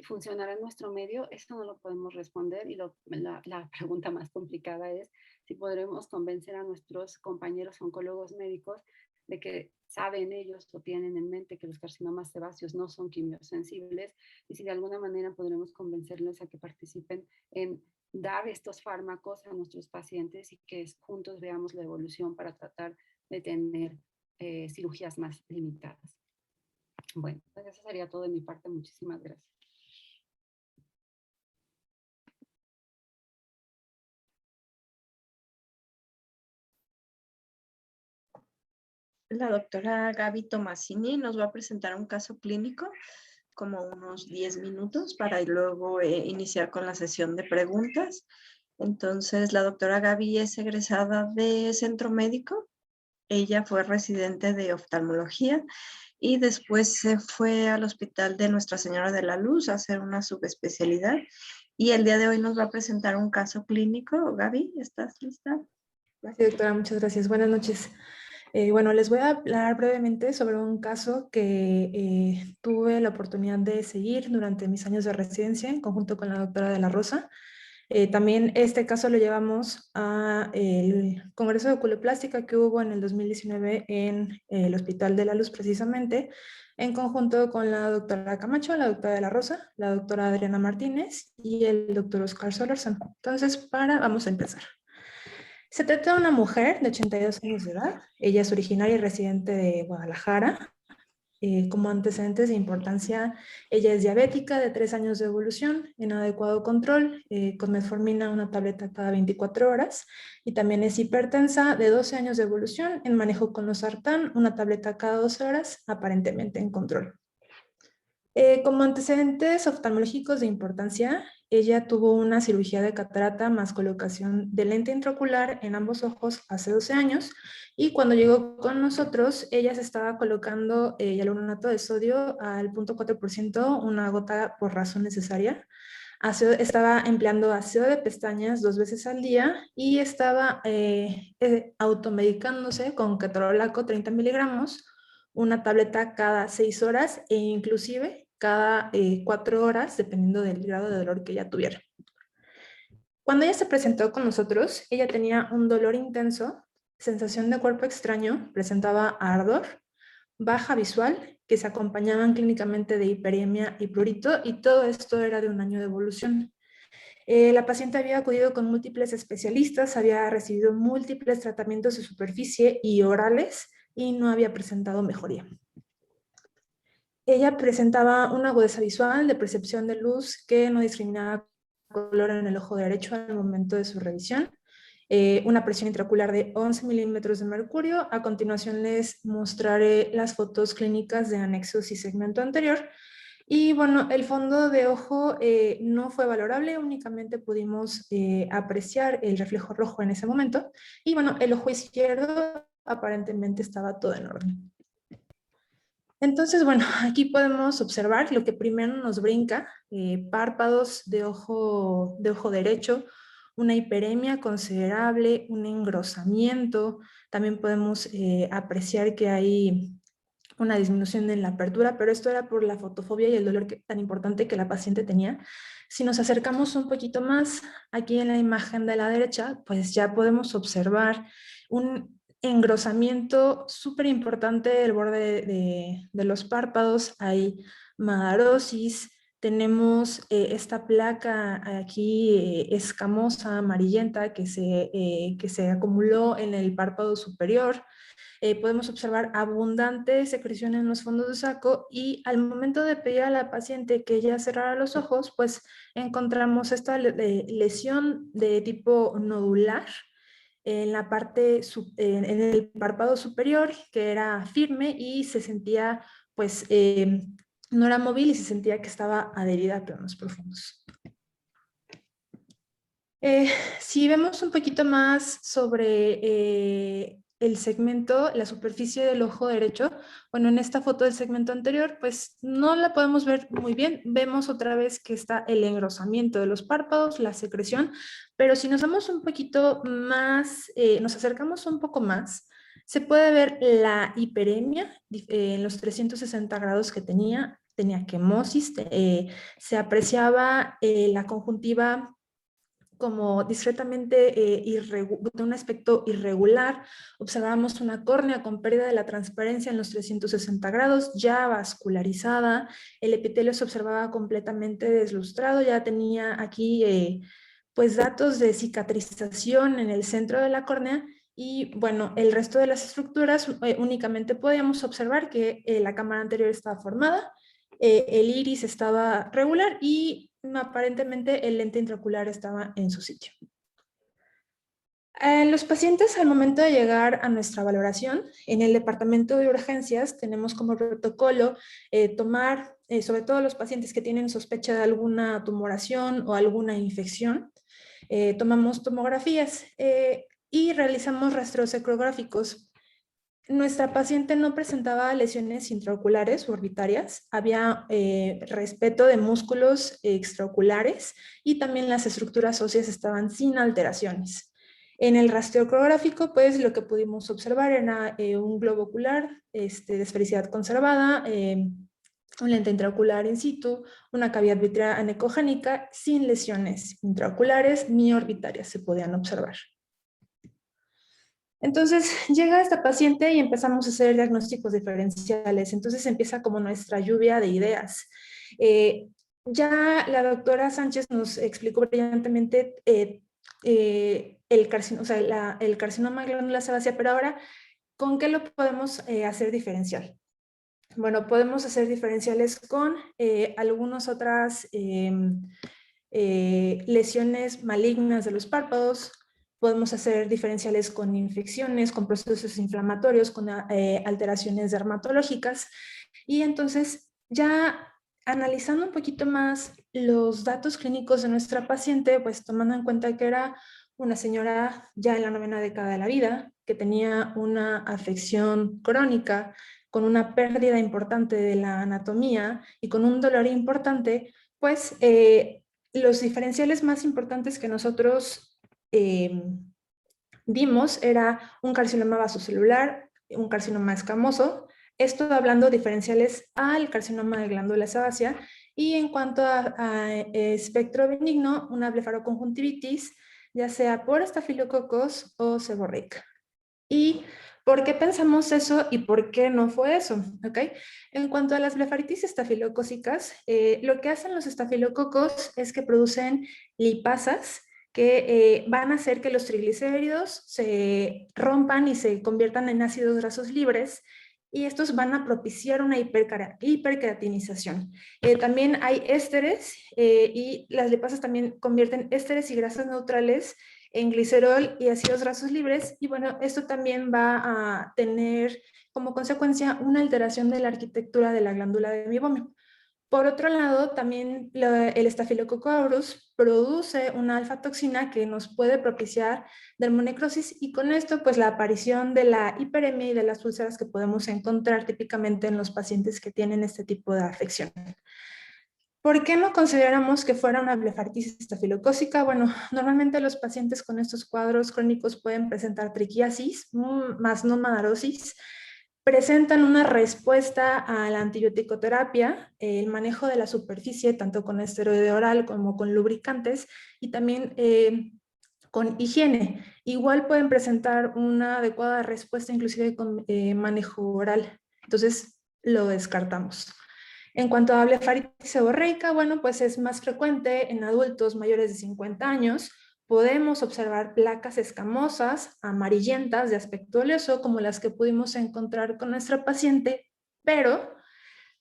¿Funcionará en nuestro medio? Esto no lo podemos responder y la pregunta más complicada es si podremos convencer a nuestros compañeros oncólogos médicos de que saben ellos o tienen en mente que los carcinomas sebáceos no son quimiosensibles y si de alguna manera podremos convencerlos a que participen en dar estos fármacos a nuestros pacientes y que juntos veamos la evolución para tratar de tener cirugías más limitadas. Bueno, pues eso sería todo de mi parte. Muchísimas gracias. La doctora Gaby Tomasini nos va a presentar un caso clínico, como unos 10 minutos, para luego iniciar con la sesión de preguntas. Entonces, la doctora Gaby es egresada de Centro Médico. Ella fue residente de oftalmología y después se fue al Hospital de Nuestra Señora de la Luz a hacer una subespecialidad. Y el día de hoy nos va a presentar un caso clínico. Gaby, ¿estás lista? Sí, doctora, muchas gracias. Buenas noches. Bueno, les voy a hablar brevemente sobre un caso que tuve la oportunidad de seguir durante mis años de residencia en conjunto con la doctora de la Rosa. También este caso lo llevamos al Congreso de Oculoplástica que hubo en el 2019 en el Hospital de la Luz precisamente, en conjunto con la doctora Camacho, la doctora de la Rosa, la doctora Adriana Martínez y el doctor Oscar Solarzán. Entonces, vamos a empezar. Se trata de una mujer de 82 años de edad. Ella es originaria y residente de Guadalajara. Como antecedentes de importancia, ella es diabética de 3 años de evolución, en adecuado control, con metformina una tableta cada 24 horas, y también es hipertensa de 12 años de evolución, en manejo con losartán, una tableta cada 12 horas, aparentemente en control. Como antecedentes oftalmológicos de importancia, ella tuvo una cirugía de catarata más colocación de lente intraocular en ambos ojos hace 12 años y cuando llegó con nosotros, ella se estaba colocando hialuronato de sodio al 0.4%, una gota por razón necesaria. Estaba empleando ácido de pestañas 2 veces al día y estaba automedicándose con ketorolaco 30 miligramos, una tableta cada 6 horas e inclusive cada 4 horas, dependiendo del grado de dolor que ella tuviera. Cuando ella se presentó con nosotros, ella tenía un dolor intenso, sensación de cuerpo extraño, presentaba ardor, baja visual, que se acompañaban clínicamente de hiperemia y prurito, y todo esto era de 1 año de evolución. La paciente había acudido con múltiples especialistas, había recibido múltiples tratamientos de superficie y orales, y no había presentado mejoría. Ella presentaba una agudeza visual de percepción de luz que no discriminaba color en el ojo derecho al momento de su revisión, una presión intraocular de 11 milímetros de mercurio. A continuación les mostraré las fotos clínicas de anexos y segmento anterior. Y bueno, el fondo de ojo no fue valorable, únicamente pudimos apreciar el reflejo rojo en ese momento. Y bueno, el ojo izquierdo aparentemente estaba todo en orden. Entonces, bueno, aquí podemos observar lo que primero nos brinca, párpados de ojo derecho, una hiperemia considerable, un engrosamiento. También podemos apreciar que hay una disminución en la apertura, pero esto era por la fotofobia y el dolor tan importante que la paciente tenía. Si nos acercamos un poquito más aquí en la imagen de la derecha, pues ya podemos observar un engrosamiento súper importante del borde de los párpados. Hay madarosis, tenemos esta placa aquí escamosa, amarillenta, que se acumuló en el párpado superior. Podemos observar abundante secreción en los fondos de saco y al momento de pedir a la paciente que ella cerrara los ojos, pues encontramos esta lesión de tipo nodular en la parte, en el párpado superior, que era firme y se sentía, pues, no era móvil y se sentía que estaba adherida a planos profundos. Si vemos un poquito más sobre el segmento, la superficie del ojo derecho, bueno, en esta foto del segmento anterior, pues no la podemos ver muy bien. Vemos otra vez que está el engrosamiento de los párpados, la secreción, pero si nos vamos un poquito más, nos acercamos un poco más, se puede ver la hiperemia en los 360 grados que tenía quemosis, se apreciaba la conjuntiva como discretamente de un aspecto irregular. Observamos una córnea con pérdida de la transparencia en los 360 grados, ya vascularizada. El epitelio se observaba completamente deslustrado, ya tenía aquí pues datos de cicatrización en el centro de la córnea. Y bueno, el resto de las estructuras únicamente podíamos observar que la cámara anterior estaba formada, el iris estaba regular y aparentemente el lente intraocular estaba en su sitio. Los pacientes, al momento de llegar a nuestra valoración, en el departamento de urgencias tenemos como protocolo tomar, sobre todo los pacientes que tienen sospecha de alguna tumoración o alguna infección, tomamos tomografías y realizamos rastreos ecográficos. Nuestra paciente no presentaba lesiones intraoculares u orbitarias, había respeto de músculos extraoculares y también las estructuras óseas estaban sin alteraciones. En el rastreo ecográfico, pues lo que pudimos observar era un globo ocular de esfericidad conservada, un lente intraocular in situ, una cavidad vitreal anecogénica sin lesiones intraoculares ni orbitarias se podían observar. Entonces llega esta paciente y empezamos a hacer diagnósticos diferenciales. Entonces empieza como nuestra lluvia de ideas. Ya la doctora Sánchez nos explicó brillantemente el carcinoma de glándula sebácea, pero ahora, ¿con qué lo podemos hacer diferencial? Bueno, podemos hacer diferenciales con algunas otras lesiones malignas de los párpados. Podemos hacer diferenciales con infecciones, con procesos inflamatorios, con alteraciones dermatológicas. Y entonces, ya analizando un poquito más los datos clínicos de nuestra paciente, pues tomando en cuenta que era una señora ya en la 9ª década de la vida, que tenía una afección crónica, con una pérdida importante de la anatomía y con un dolor importante, pues los diferenciales más importantes que nosotros vimos era un carcinoma vasocelular, un carcinoma escamoso, esto hablando diferenciales al carcinoma de glándula sebácea, y en cuanto a espectro benigno, una blefaroconjuntivitis, ya sea por estafilococos o seborreica. ¿Y por qué pensamos eso y por qué no fue eso? ¿Okay? En cuanto a las blefaritis estafilocócicas, lo que hacen los estafilococos es que producen lipasas que van a hacer que los triglicéridos se rompan y se conviertan en ácidos grasos libres, y estos van a propiciar una hiperkeratinización. También hay ésteres y las lipasas también convierten ésteres y grasas neutrales en glicerol y ácidos grasos libres, y bueno, esto también va a tener como consecuencia una alteración de la arquitectura de la glándula de meiomio. Por otro lado, también el Staphylococcus aureus produce una alfa-toxina que nos puede propiciar dermonecrosis, y con esto pues la aparición de la hiperemia y de las úlceras que podemos encontrar típicamente en los pacientes que tienen este tipo de afección. ¿Por qué no consideramos que fuera una blefaritis estafilocócica? Bueno, normalmente los pacientes con estos cuadros crónicos pueden presentar triquiasis, más no madarosis, presentan una respuesta a la antibioticoterapia, el manejo de la superficie, tanto con esteroide oral como con lubricantes, y también con higiene. Igual pueden presentar una adecuada respuesta, inclusive con manejo oral. Entonces, lo descartamos. En cuanto a blefaritis seborreica, bueno, pues es más frecuente en adultos mayores de 50 años. Podemos observar placas escamosas, amarillentas, de aspecto oleoso, como las que pudimos encontrar con nuestra paciente, pero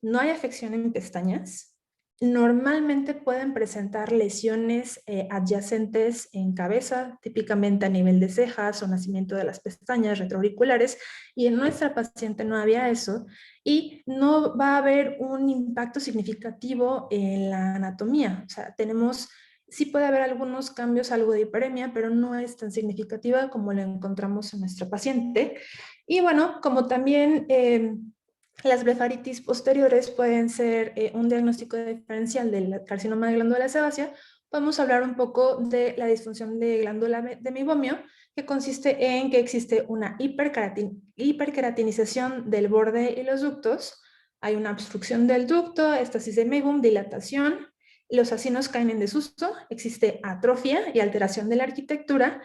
no hay afección en pestañas. Normalmente pueden presentar lesiones adyacentes en cabeza, típicamente a nivel de cejas o nacimiento de las pestañas retroauriculares, y en nuestra paciente no había eso, y no va a haber un impacto significativo en la anatomía. O sea, tenemos Sí puede haber algunos cambios, algo de hiperemia, pero no es tan significativa como la encontramos en nuestra paciente. Y bueno, como también las blefaritis posteriores pueden ser un diagnóstico diferencial del carcinoma de glándula sebácea, podemos hablar un poco de la disfunción de glándula de meiomio, que consiste en que existe una hiperkeratinización del borde y los ductos, hay una obstrucción del ducto, estasis de Meiboom, dilatación, los acinos caen en desuso, existe atrofia y alteración de la arquitectura.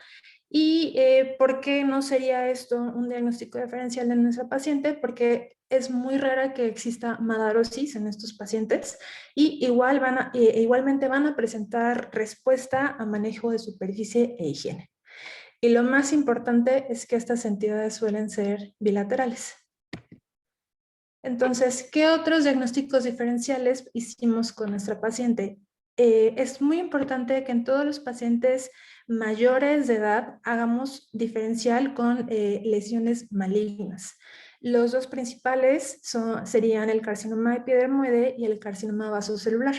¿Y por qué no sería esto un diagnóstico diferencial de nuestra paciente? Porque es muy rara que exista madarosis en estos pacientes y igualmente van a presentar respuesta a manejo de superficie e higiene. Y lo más importante es que estas entidades suelen ser bilaterales. Entonces, ¿qué otros diagnósticos diferenciales hicimos con nuestra paciente? Es muy importante que en todos los pacientes mayores de edad hagamos diferencial con lesiones malignas. Los dos principales serían el carcinoma epidermoide y el carcinoma vasocelular.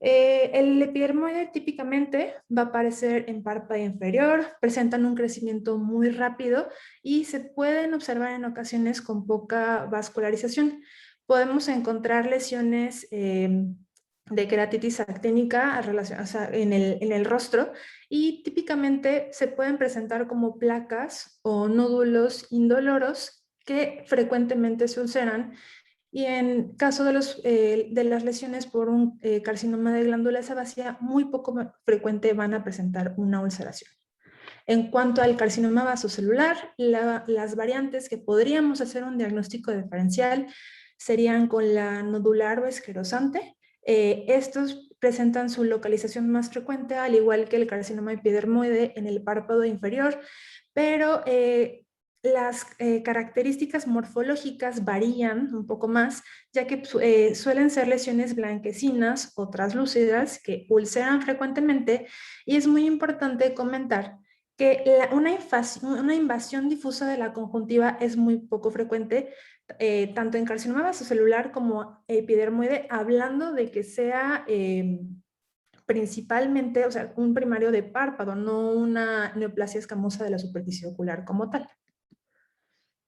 El epidermoide típicamente va a aparecer en párpado inferior, presentan un crecimiento muy rápido y se pueden observar en ocasiones con poca vascularización. Podemos encontrar lesiones de queratitis actínica en el rostro y típicamente se pueden presentar como placas o nódulos indoloros que frecuentemente se ulceran. Y en caso de las lesiones por un carcinoma de glándula sebácea, muy poco frecuente van a presentar una ulceración. En cuanto al carcinoma vasocelular, las variantes que podríamos hacer un diagnóstico diferencial serían con la nodular o esclerosante. Estos presentan su localización más frecuente, al igual que el carcinoma epidermoide, en el párpado inferior, pero las características morfológicas varían un poco más, ya que suelen ser lesiones blanquecinas o translúcidas que ulceran frecuentemente, y es muy importante comentar que una invasión difusa de la conjuntiva es muy poco frecuente, tanto en carcinoma vasocelular como epidermoide, hablando de que sea principalmente, o sea, un primario de párpado, no una neoplasia escamosa de la superficie ocular como tal.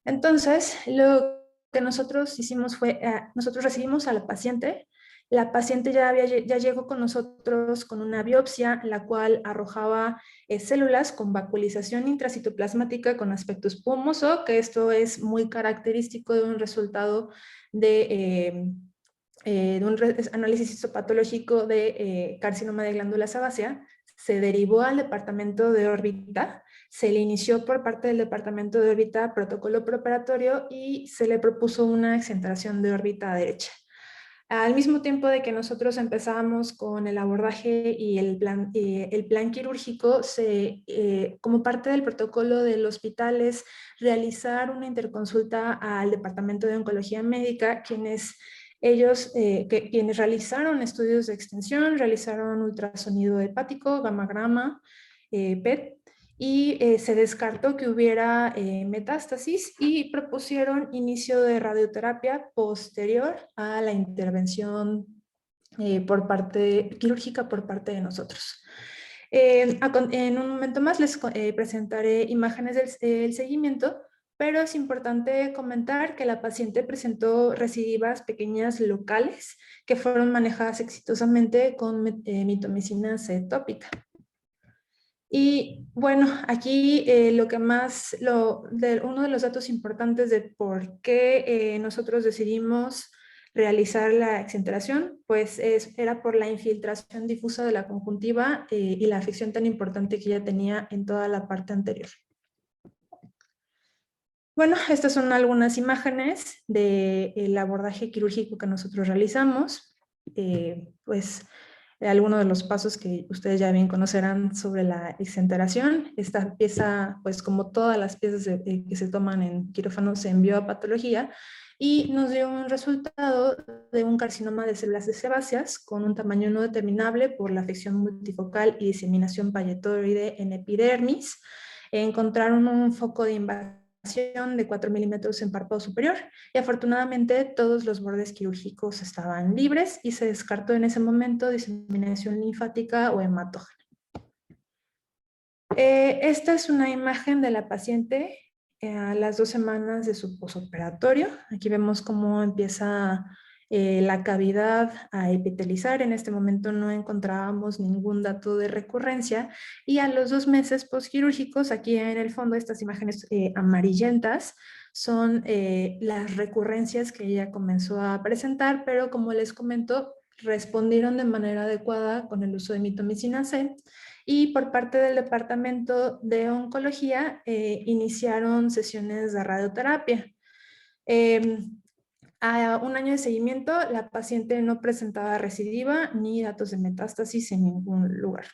Entonces, lo que nosotros hicimos fue, nosotros recibimos a la paciente ya llegó con nosotros con una biopsia, la cual arrojaba células con vacuolización intracitoplasmática con aspecto espumoso, que esto es muy característico de un resultado de un análisis histopatológico de carcinoma de glándula sebácea. Se derivó al departamento de órbita, se le inició por parte del departamento de órbita protocolo preoperatorio y se le propuso una exenteración de órbita derecha. Al mismo tiempo de que nosotros empezábamos con el abordaje y el plan quirúrgico, como parte del protocolo del hospital es realizar una interconsulta al departamento de oncología médica, quienes realizaron estudios de extensión, realizaron ultrasonido hepático, gamagrama, PET, y se descartó que hubiera metástasis y propusieron inicio de radioterapia posterior a la intervención quirúrgica por parte de nosotros. En un momento más les presentaré imágenes del seguimiento, pero es importante comentar que la paciente presentó recidivas pequeñas locales que fueron manejadas exitosamente con mitomicina C tópica. Y bueno, aquí uno de los datos importantes de por qué nosotros decidimos realizar la exenteración, pues era por la infiltración difusa de la conjuntiva y la afección tan importante que ella tenía en toda la parte anterior. Bueno, estas son algunas imágenes del abordaje quirúrgico que nosotros realizamos. Pues algunos de los pasos que ustedes ya bien conocerán sobre la exenteración. Esta pieza, pues como todas las piezas que se toman en quirófano, se envió a patología y nos dio un resultado de un carcinoma de células sebáceas con un tamaño no determinable por la afección multifocal y diseminación palletoide en epidermis. Encontraron un foco de invasión de 4 milímetros en párpado superior y afortunadamente todos los bordes quirúrgicos estaban libres y se descartó en ese momento diseminación linfática o hematógena. Esta es una imagen de la paciente a las 2 semanas de su posoperatorio. Aquí vemos cómo empieza la cavidad a epitelizar. En este momento no encontrábamos ningún dato de recurrencia y a los 2 meses posquirúrgicos, aquí en el fondo estas imágenes amarillentas son las recurrencias que ella comenzó a presentar, pero como les comento, respondieron de manera adecuada con el uso de mitomicina C. Y por parte del departamento de oncología iniciaron sesiones de radioterapia. A 1 año de seguimiento, la paciente no presentaba recidiva ni datos de metástasis en ningún lugar.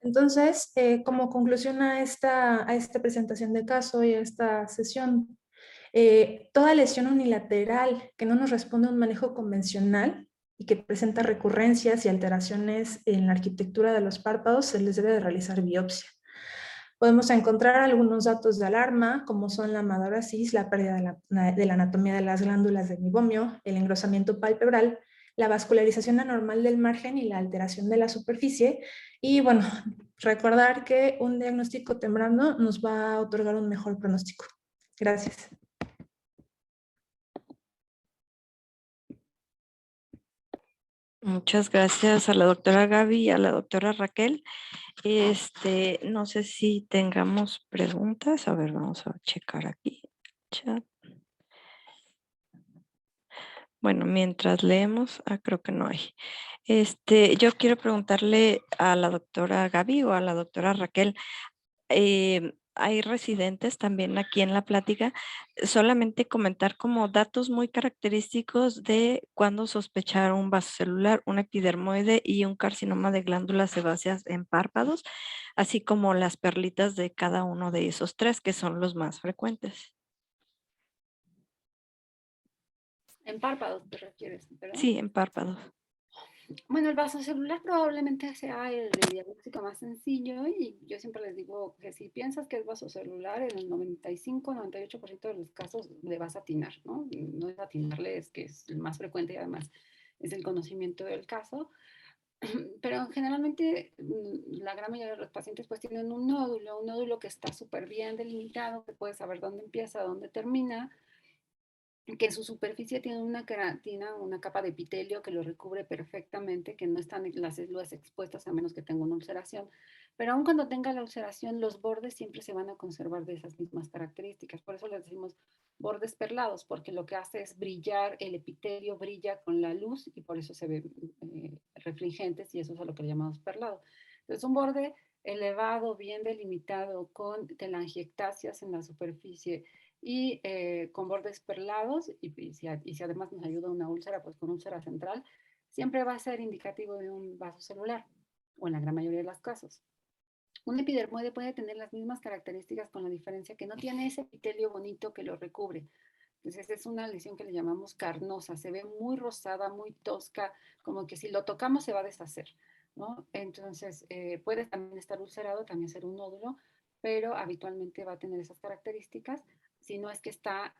Entonces, como conclusión a esta presentación de caso y a esta sesión, toda lesión unilateral que no nos responde a un manejo convencional y que presenta recurrencias y alteraciones en la arquitectura de los párpados, se les debe de realizar biopsia. Podemos encontrar algunos datos de alarma, como son la amadurasis, la pérdida de la anatomía de las glándulas de mibomio, el engrosamiento palpebral, la vascularización anormal del margen y la alteración de la superficie. Y bueno, recordar que un diagnóstico temprano nos va a otorgar un mejor pronóstico. Gracias. Muchas gracias a la doctora Gaby y a la doctora Raquel. No sé si tengamos preguntas. A ver, vamos a checar aquí. Chat. Bueno, mientras leemos, creo que no hay. Yo quiero preguntarle a la doctora Gaby o a la doctora Raquel. Hay residentes también aquí en la plática, solamente comentar como datos muy característicos de cuando sospechar un vaso celular, un epidermoide y un carcinoma de glándulas sebáceas en párpados, así como las perlitas de cada uno de esos 3 que son los más frecuentes. En párpados te refieres, ¿verdad? Sí, en párpados. Bueno, el vasocelular probablemente sea el de diagnóstico más sencillo y yo siempre les digo que si piensas que es vasocelular, en el 95-98% de los casos le vas a atinar, ¿no? No es atinarle, es que es el más frecuente y además es el conocimiento del caso. Pero generalmente la gran mayoría de los pacientes pues tienen un nódulo que está súper bien delimitado, que puedes saber dónde empieza, dónde termina, que en su superficie tiene una queratina, una capa de epitelio que lo recubre perfectamente, que no están las células expuestas a menos que tenga una ulceración. Pero aun cuando tenga la ulceración, los bordes siempre se van a conservar de esas mismas características. Por eso les decimos bordes perlados, porque lo que hace es brillar, el epitelio brilla con la luz y por eso se ven refringentes y eso es a lo que le llamamos perlado. Entonces un borde elevado, bien delimitado, con telangiectasias en la superficie, y con bordes perlados y si además nos ayuda una úlcera, pues con úlcera central, siempre va a ser indicativo de un vaso celular, o en la gran mayoría de los casos. Un epidermoide puede tener las mismas características con la diferencia que no tiene ese epitelio bonito que lo recubre. Entonces es una lesión que le llamamos carnosa, se ve muy rosada, muy tosca, como que si lo tocamos se va a deshacer, ¿no? Entonces puede también estar ulcerado, también ser un nódulo, pero habitualmente va a tener esas características, si no es que está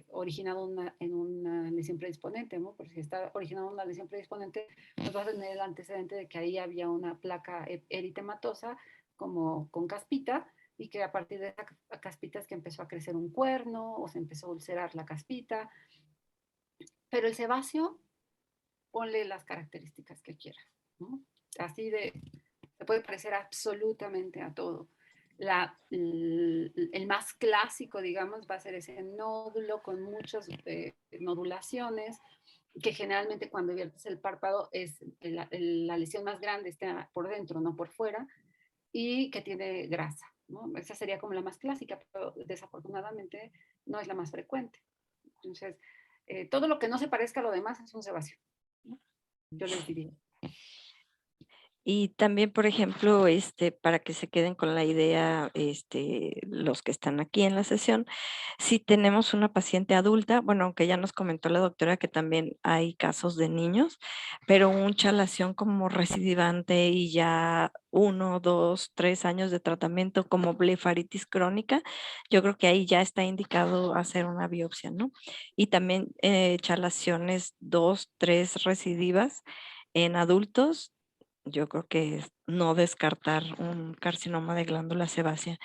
originado en una lesión predisponente, ¿no? Porque si está originado en una lesión predisponente, pues vas a tener el antecedente de que ahí había una placa eritematosa como con caspita, y que a partir de esa caspita es que empezó a crecer un cuerno o se empezó a ulcerar la caspita. Pero el sebáceo, ponle las características que quieras, ¿no? Así se puede parecer absolutamente a todo. El más clásico, digamos, va a ser ese nódulo con muchas nodulaciones, que generalmente cuando viertes el párpado es la lesión más grande, está por dentro, no por fuera, y que tiene grasa, ¿no? Esa sería como la más clásica, pero desafortunadamente no es la más frecuente. Entonces, todo lo que no se parezca a lo demás es un sebáceo, ¿no? Yo les diría. Y también, por ejemplo, para que se queden con la idea, los que están aquí en la sesión, si tenemos una paciente adulta, bueno, aunque ya nos comentó la doctora que también hay casos de niños, pero un chalación como recidivante y ya 1, 2, 3 años de tratamiento como blefaritis crónica, yo creo que ahí ya está indicado hacer una biopsia, ¿no? Y también chalaciones 2, 3 recidivas en adultos, yo creo que no descartar un carcinoma de glándula sebácea.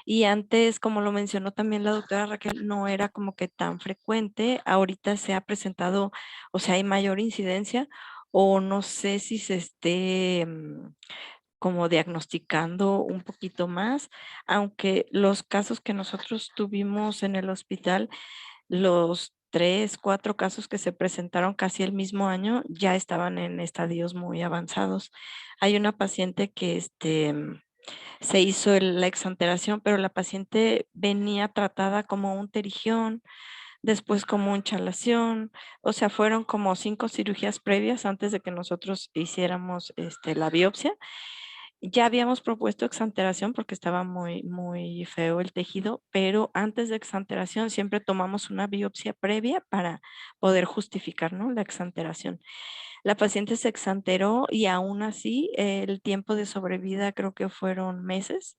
Y antes, como lo mencionó también la doctora Raquel, no era como que tan frecuente. Ahorita se ha presentado, o sea, hay mayor incidencia o no sé si se esté como diagnosticando un poquito más, aunque los casos que nosotros tuvimos en el hospital, los 3, 4 casos que se presentaron casi el mismo año ya estaban en estadios muy avanzados. Hay una paciente que se hizo la exanteración, pero la paciente venía tratada como un terigión, después como un chalación, o sea, fueron como 5 cirugías previas antes de que nosotros hiciéramos la biopsia. Ya habíamos propuesto exanteración porque estaba muy, muy feo el tejido, pero antes de exanteración siempre tomamos una biopsia previa para poder justificar, ¿no?, la exanteración. La paciente se exanteró y aún así el tiempo de sobrevida creo que fueron meses.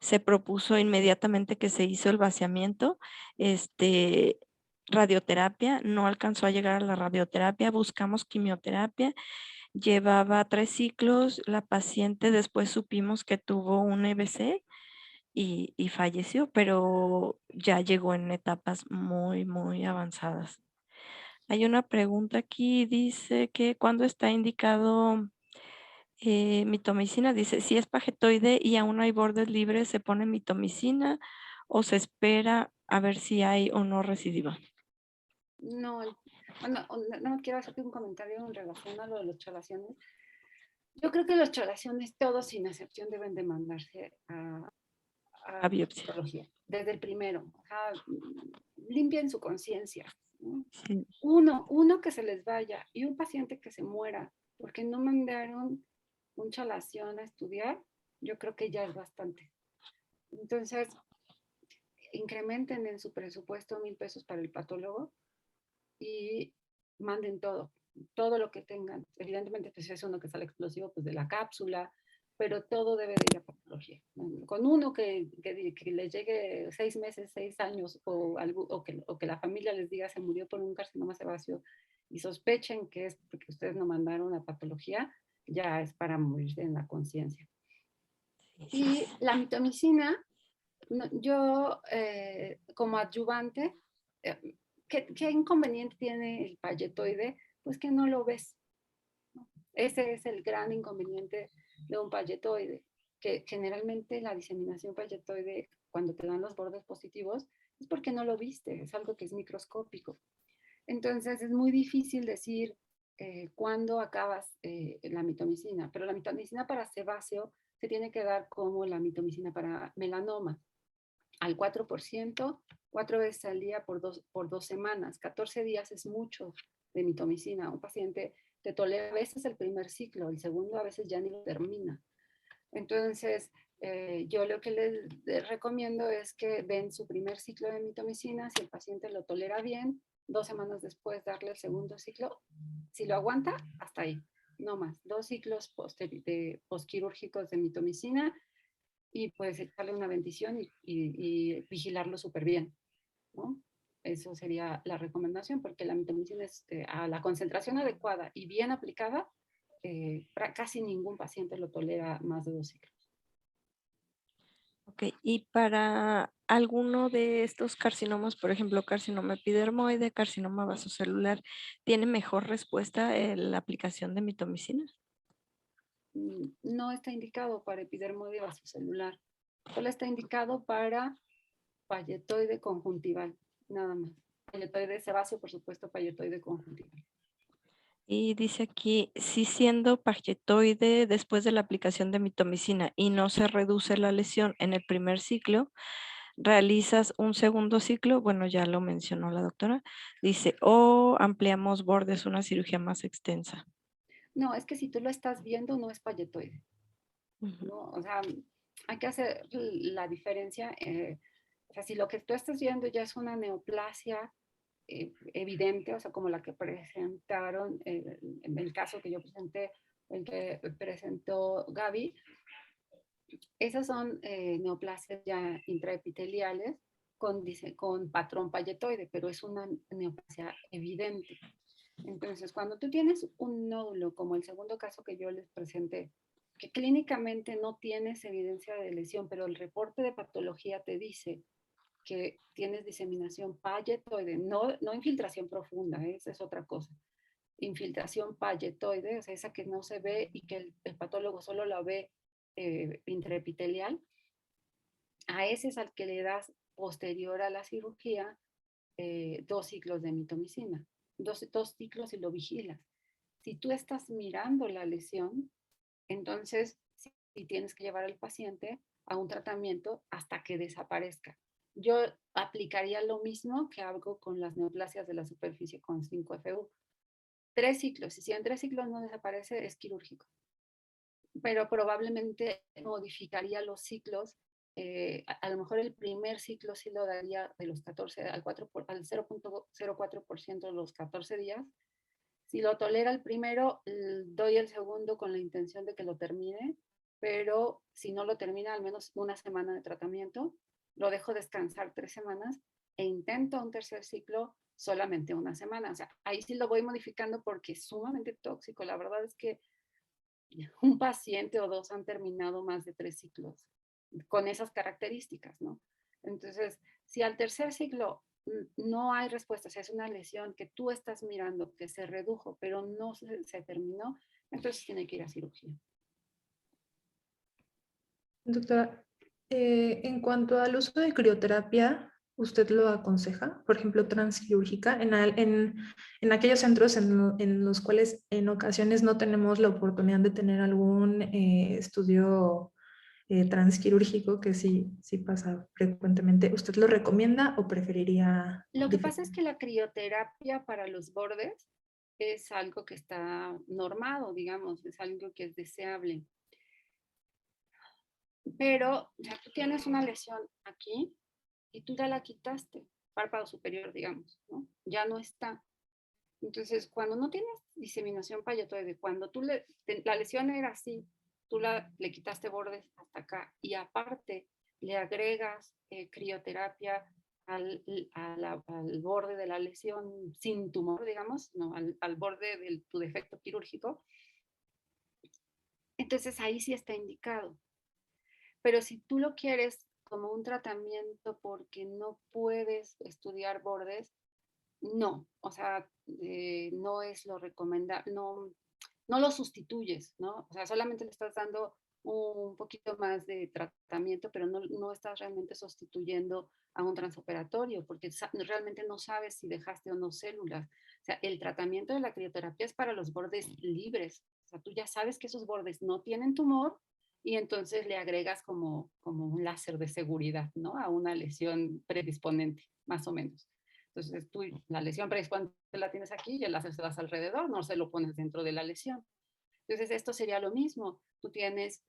Se propuso inmediatamente que se hizo el vaciamiento, este, radioterapia, no alcanzó a llegar a la radioterapia, buscamos quimioterapia, llevaba 3 ciclos, la paciente después supimos que tuvo un EBC y falleció, pero ya llegó en etapas muy, muy avanzadas. Hay una pregunta aquí, dice que ¿cuándo está indicado mitomicina? Dice, si es pagetoide y aún no hay bordes libres, ¿se pone mitomicina o se espera a ver si hay o no recidiva? No, bueno, no quiero hacerte un comentario en relación a lo de los chalaciones. Yo creo que los chalaciones, todos sin excepción, deben de mandarse A a biopsia. patología, desde el primero. O sea, limpien su conciencia, ¿no? Sí. Uno que se les vaya y un paciente que se muera porque no mandaron un chalación a estudiar, yo creo que ya es bastante. Entonces, incrementen en su presupuesto 1,000 pesos para el patólogo y manden todo lo que tengan. Evidentemente, pues si es uno que sale explosivo, pues de la cápsula, pero todo debe de ir a patología. Con uno que les llegue 6 meses, 6 años, o que la familia les diga se murió por un carcinoma sebáceo y sospechen que es porque ustedes no mandaron a patología, ya es para morirse en la conciencia. Y la mitomicina, yo como adyuvante, ¿qué inconveniente tiene el payetoide? Pues que no lo ves. Ese es el gran inconveniente de un payetoide, que generalmente la diseminación payetoide, cuando te dan los bordes positivos, es porque no lo viste, es algo que es microscópico. Entonces es muy difícil decir cuándo acabas la mitomicina, pero la mitomicina para sebáceo se tiene que dar como la mitomicina para melanoma, al 4%, 4 veces al día por 2 semanas. 14 días es mucho de mitomicina. Un paciente te tolera a veces el primer ciclo, el segundo a veces ya ni lo termina. Entonces, yo lo que les recomiendo es que den su primer ciclo de mitomicina, si el paciente lo tolera bien, 2 semanas después darle el segundo ciclo. Si lo aguanta, hasta ahí, no más. 2 ciclos postquirúrgicos de mitomicina y pues echarle una bendición y vigilarlo súper bien, ¿no? Eso sería la recomendación, porque la mitomicina es a la concentración adecuada y bien aplicada, casi ningún paciente lo tolera más de 2 ciclos. Ok, y para alguno de estos carcinomas, por ejemplo, carcinoma epidermoide, carcinoma vasocelular, ¿tiene mejor respuesta la aplicación de mitomicina? No está indicado para epidermoide vasocelular, solo está indicado para payetoide conjuntival, nada más. Payetoide sebáceo, por supuesto, payetoide conjuntival. Y dice aquí, si siendo pagetoide después de la aplicación de mitomicina y no se reduce la lesión en el primer ciclo, realizas un segundo ciclo, bueno, ya lo mencionó la doctora, dice, o ampliamos bordes, una cirugía más extensa. No, es que si tú lo estás viendo, no es payetoide, ¿no? O sea, hay que hacer la diferencia. O sea, si lo que tú estás viendo ya es una neoplasia evidente, o sea, como la que presentaron, en el caso que yo presenté, el que presentó Gaby, esas son neoplasias ya intraepiteliales con patrón payetoide, pero es una neoplasia evidente. Entonces, cuando tú tienes un nódulo, como el segundo caso que yo les presenté, que clínicamente no tienes evidencia de lesión, pero el reporte de patología te dice que tienes diseminación payetoide, no infiltración profunda, esa es otra cosa. Infiltración payetoide, o sea, esa que no se ve y que el patólogo solo la ve intraepitelial, a ese es al que le das posterior a la cirugía 2 ciclos de mitomicina, dos ciclos y lo vigilas. Si tú estás mirando la lesión, entonces sí tienes que llevar al paciente a un tratamiento hasta que desaparezca. Yo aplicaría lo mismo que hago con las neoplasias de la superficie con 5FU. 3 ciclos, y si en 3 ciclos no desaparece, es quirúrgico. Pero probablemente modificaría los ciclos. A lo mejor el primer ciclo sí lo daría de los 14 al 0.04% de los 14 días. Si lo tolera el primero, doy el segundo con la intención de que lo termine, pero si no lo termina, al menos una semana de tratamiento, lo dejo descansar 3 semanas e intento un tercer ciclo solamente una semana. O sea, ahí sí lo voy modificando porque es sumamente tóxico. La verdad es que un paciente o dos han terminado más de 3 ciclos con esas características, ¿no? Entonces, si al tercer ciclo no hay respuesta, o sea, es una lesión que tú estás mirando, que se redujo, pero no se terminó, entonces tiene que ir a cirugía. Doctora, en cuanto al uso de crioterapia, ¿usted lo aconseja? Por ejemplo, transquirúrgica, en aquellos centros en los cuales en ocasiones no tenemos la oportunidad de tener algún estudio transquirúrgico, que sí pasa frecuentemente. ¿Usted lo recomienda o preferiría? Lo que pasa es que la crioterapia para los bordes es algo que está normado, digamos, es algo que es deseable. Pero ya tú tienes una lesión aquí y tú ya la quitaste, párpado superior, digamos, ¿no? Ya no está. Entonces, cuando no tienes diseminación payetoide, cuando la lesión era así, tú le quitaste bordes hasta acá y aparte le agregas crioterapia al borde de la lesión sin tumor, digamos, no, al borde de tu defecto quirúrgico, entonces ahí sí está indicado. Pero si tú lo quieres como un tratamiento porque no puedes estudiar bordes, no, o sea, no es lo recomendable, no lo sustituyes, ¿no? O sea, solamente le estás dando un poquito más de tratamiento, pero no estás realmente sustituyendo a un transoperatorio, porque realmente no sabes si dejaste o no células. O sea, el tratamiento de la crioterapia es para los bordes libres. O sea, tú ya sabes que esos bordes no tienen tumor y entonces le agregas como un láser de seguridad, ¿no? A una lesión predisponente, más o menos. Entonces tú la lesión predisponente la tienes aquí y el láser se das alrededor, no se lo pones dentro de la lesión. Entonces esto sería lo mismo. Tú tienes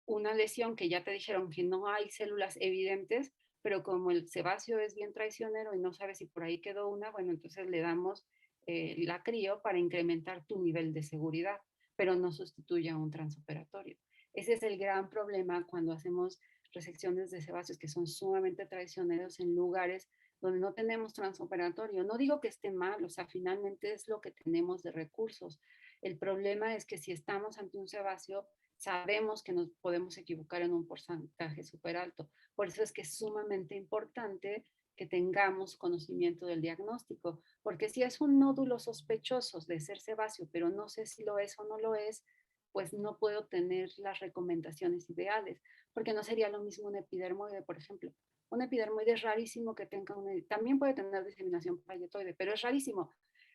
una lesión que ya te dijeron que no hay células evidentes, pero como el sebáceo es bien traicionero y no sabes si por ahí quedó una, bueno, entonces le damos la crio para incrementar tu nivel de seguridad, pero no sustituye a un transoperatorio. Ese es el gran problema cuando hacemos resecciones de sebáceos que son sumamente traicioneros en lugares donde no tenemos transoperatorio. No digo que esté mal, o sea, finalmente es lo que tenemos de recursos. El problema es que si estamos ante un sebáceo, sabemos que nos podemos equivocar en un porcentaje súper alto. Por eso es que es sumamente importante que tengamos conocimiento del diagnóstico, porque si es un nódulo sospechoso de ser sebáceo, pero no sé si lo es o no lo es, pues no puedo tener las recomendaciones ideales, porque no sería lo mismo un epidermoide, por ejemplo. Un epidermoide es rarísimo que tenga también puede tener diseminación payetoide, pero es rarísimo.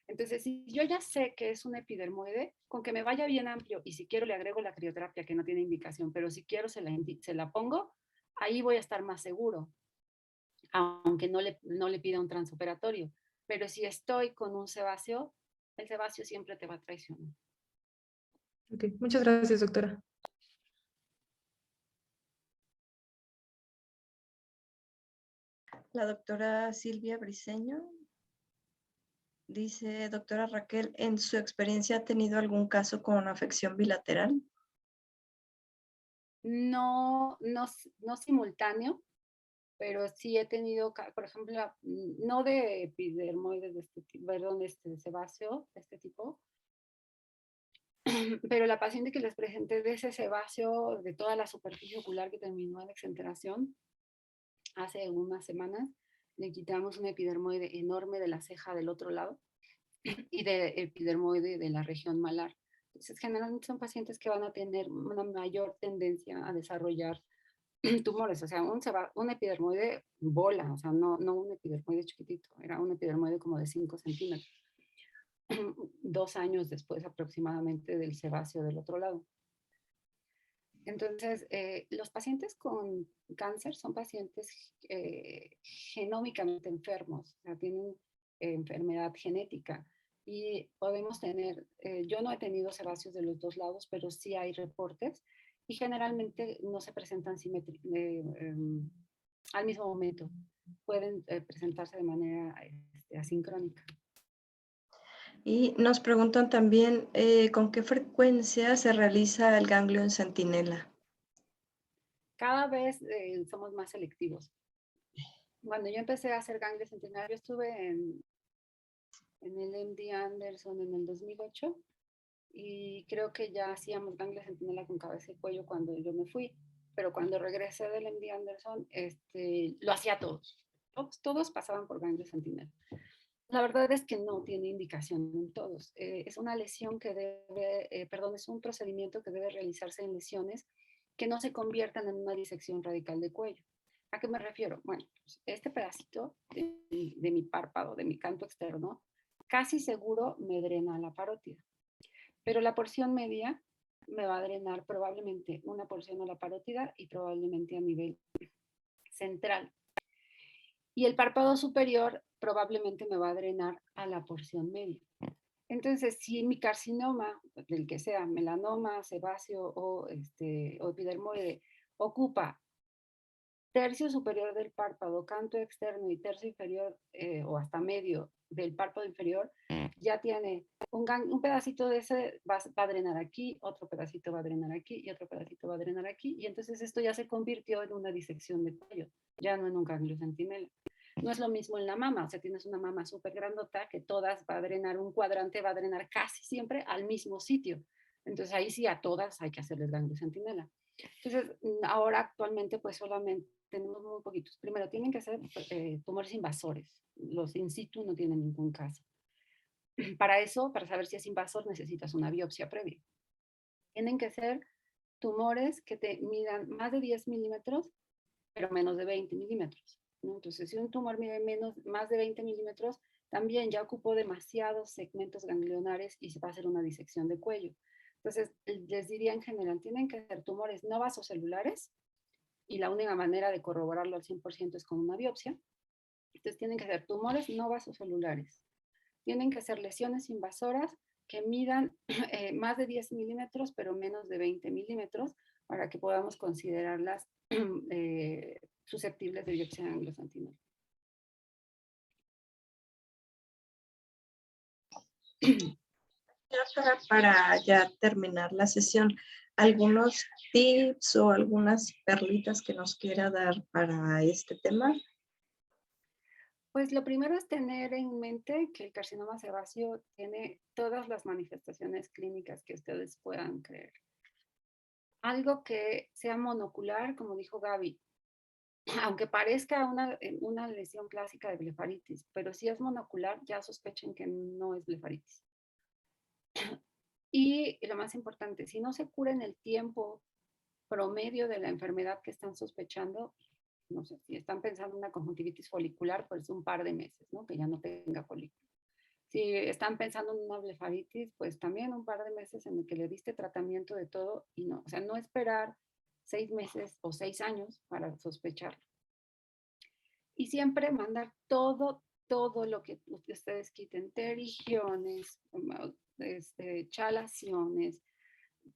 Entonces, si yo ya sé que es un epidermoide, con que me vaya bien amplio y si quiero le agrego la crioterapia que no tiene indicación, pero si quiero se la pongo, ahí voy a estar más seguro, aunque no le pida un transoperatorio. Pero si estoy con un sebáceo, el sebáceo siempre te va a traicionar. Ok, muchas gracias, doctora. La doctora Silvia Briceño dice, doctora Raquel, ¿en su experiencia ha tenido algún caso con afección bilateral? No simultáneo, pero sí he tenido, por ejemplo, no de epidermoides de este tipo, perdón, sebáceo, de este tipo, pero la paciente que les presenté de ese sebáceo, de toda la superficie ocular que terminó en exenteración, hace unas semanas, le quitamos un epidermoide enorme de la ceja del otro lado y de epidermoide de la región malar. Entonces, generalmente son pacientes que van a tener una mayor tendencia a desarrollar tumores, o sea, un epidermoide bola, o sea, no un epidermoide chiquitito, era un epidermoide como de 5 centímetros, 2 años después aproximadamente del sebáceo del otro lado. Entonces, los pacientes con cáncer son pacientes genómicamente enfermos, o sea, tienen enfermedad genética y podemos tener, yo no he tenido sebáceos de los dos lados, pero sí hay reportes y generalmente no se presentan al mismo momento, pueden presentarse de manera asincrónica. Y nos preguntan también, ¿con qué frecuencia se realiza el ganglio en centinela? Cada vez somos más selectivos. Cuando yo empecé a hacer ganglio centinela, yo estuve en el MD Anderson en el 2008 y creo que ya hacíamos ganglio centinela con cabeza y cuello cuando yo me fui, pero cuando regresé del MD Anderson lo hacía todos pasaban por ganglio centinela. La verdad es que no tiene indicación en todos. Es una lesión que es un procedimiento que debe realizarse en lesiones que no se conviertan en una disección radical de cuello. ¿A qué me refiero? Bueno, pues este pedacito de mi párpado, de mi canto externo, casi seguro me drena la parótida. Pero la porción media me va a drenar probablemente una porción a la parótida y probablemente a nivel central. Y el párpado superior probablemente me va a drenar a la porción media. Entonces, si mi carcinoma, del que sea, melanoma, sebáceo o epidermoide, ocupa tercio superior del párpado, canto externo y tercio inferior o hasta medio del párpado inferior, ya tiene un pedacito de ese va a drenar aquí, otro pedacito va a drenar aquí y otro pedacito va a drenar aquí. Y entonces esto ya se convirtió en una disección de cuello, ya no en un ganglio centinela. No es lo mismo en la mama, o sea, tienes una mama súper grandota que todas va a drenar, un cuadrante va a drenar casi siempre al mismo sitio. Entonces ahí sí a todas hay que hacerles ganglio centinela. Entonces, ahora actualmente pues solamente tenemos muy poquitos. Primero, tienen que ser tumores invasores. Los in situ no tienen ningún caso. Para eso, para saber si es invasor, necesitas una biopsia previa. Tienen que ser tumores que te midan más de 10 milímetros, pero menos de 20 milímetros. ¿no? Entonces, si un tumor mide más de 20 milímetros, también ya ocupó demasiados segmentos ganglionares y se va a hacer una disección de cuello. Entonces, les diría en general, tienen que ser tumores no vasocelulares, y la única manera de corroborarlo al 100% es con una biopsia. Entonces tienen que ser tumores no vasocelulares. Tienen que ser lesiones invasoras que midan más de 10 milímetros, pero menos de 20 milímetros, para que podamos considerarlas susceptibles de biopsia de ganglio centinela. Para ya terminar la sesión, ¿algunos tips o algunas perlitas que nos quiera dar para este tema? Pues lo primero es tener en mente que el carcinoma sebáceo tiene todas las manifestaciones clínicas que ustedes puedan creer. Algo que sea monocular, como dijo Gaby, aunque parezca una lesión clásica de blefaritis, pero si es monocular, ya sospechen que no es blefaritis. Y lo más importante, si no se cura en el tiempo promedio de la enfermedad que están sospechando, no sé, si están pensando en una conjuntivitis folicular, pues un par de meses, ¿no? Que ya no tenga folículo. Si están pensando en una blefaritis, pues también un par de meses en el que le diste tratamiento de todo y no, o sea, no esperar 6 meses o 6 años para sospecharlo. Y siempre mandar todo lo que ustedes quiten, terigiones, chalaciones,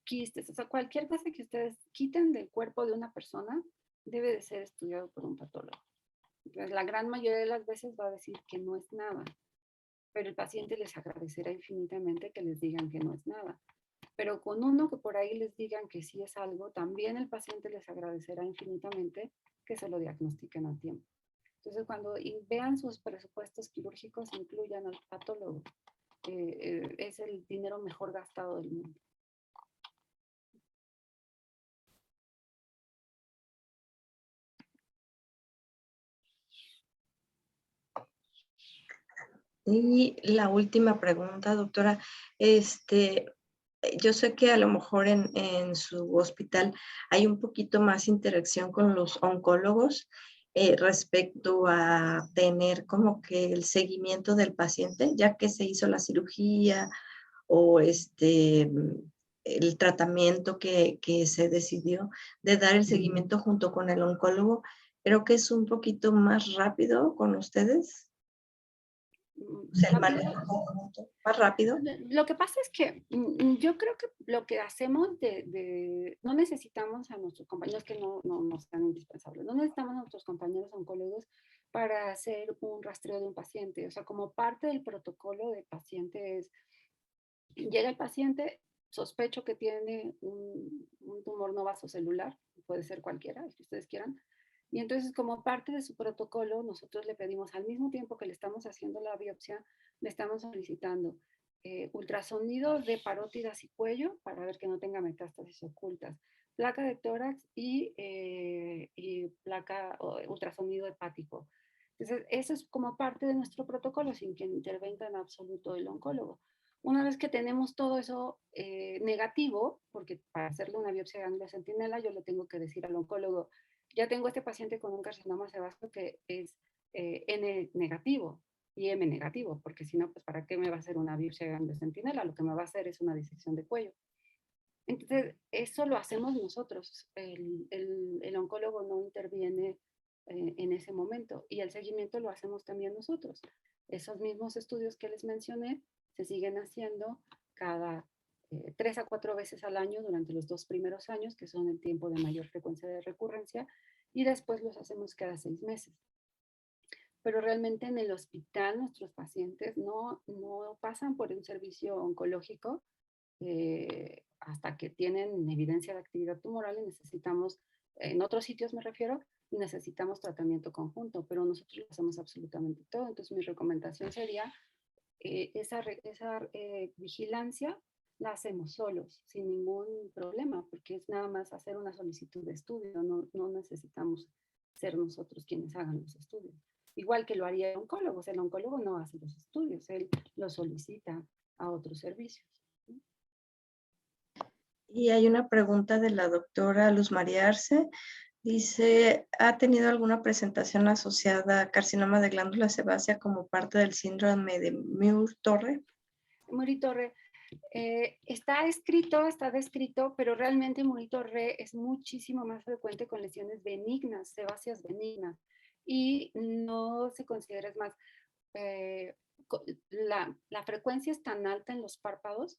quistes, o sea, cualquier cosa que ustedes quiten del cuerpo de una persona debe de ser estudiado por un patólogo. Entonces, la gran mayoría de las veces va a decir que no es nada, pero el paciente les agradecerá infinitamente que les digan que no es nada. Pero con uno que por ahí les digan que sí es algo, también el paciente les agradecerá infinitamente que se lo diagnostiquen a tiempo. Entonces, cuando vean sus presupuestos quirúrgicos, incluyan al patólogo. Es el dinero mejor gastado del mundo. Y la última pregunta, doctora, yo sé que a lo mejor en su hospital hay un poquito más interacción con los oncólogos respecto a tener como que el seguimiento del paciente, ya que se hizo la cirugía o el tratamiento que se decidió de dar el seguimiento junto con el oncólogo. Creo que es un poquito más rápido con ustedes. O sea, el manejo más rápido. Lo que pasa es que yo creo que lo que hacemos no necesitamos a nuestros compañeros que no sean indispensables, no necesitamos a nuestros compañeros oncólogos para hacer un rastreo de un paciente. O sea, como parte del protocolo de pacientes, llega el paciente, sospecho que tiene un tumor no vasocelular, puede ser cualquiera, el que ustedes quieran. Y entonces, como parte de su protocolo, nosotros le pedimos al mismo tiempo que le estamos haciendo la biopsia, le estamos solicitando ultrasonido de parótidas y cuello para ver que no tenga metástasis ocultas, placa de tórax y ultrasonido hepático. Entonces, eso es como parte de nuestro protocolo sin que intervenga en absoluto el oncólogo. Una vez que tenemos todo eso negativo, porque para hacerle una biopsia de ganglio centinela yo le tengo que decir al oncólogo, ya tengo este paciente con un carcinoma sebáceo que es N negativo y M negativo, porque si no, pues ¿para qué me va a hacer una biopsia de ganglio centinela? Lo que me va a hacer es una disección de cuello. Entonces, eso lo hacemos nosotros. El oncólogo no interviene en ese momento y el seguimiento lo hacemos también nosotros. Esos mismos estudios que les mencioné se siguen haciendo cada 3 a 4 veces al año durante los 2 primeros años, que son el tiempo de mayor frecuencia de recurrencia, y después los hacemos cada 6 meses. Pero realmente en el hospital nuestros pacientes no pasan por un servicio oncológico hasta que tienen evidencia de actividad tumoral y necesitamos, en otros sitios me refiero, necesitamos tratamiento conjunto, pero nosotros lo hacemos absolutamente todo. Entonces mi recomendación sería esa vigilancia la hacemos solos, sin ningún problema, porque es nada más hacer una solicitud de estudio, no necesitamos ser nosotros quienes hagan los estudios. Igual que lo haría el oncólogo, o sea, el oncólogo no hace los estudios, él los solicita a otros servicios. Y hay una pregunta de la doctora Luz María Arce. Dice, ¿ha tenido alguna presentación asociada a carcinoma de glándula sebácea como parte del síndrome de Muir-Torre? Muir-Torre está descrito, pero realmente Muir-Torre es muchísimo más frecuente con lesiones benignas, sebáceas benignas, y no se considera, es más, la frecuencia es tan alta en los párpados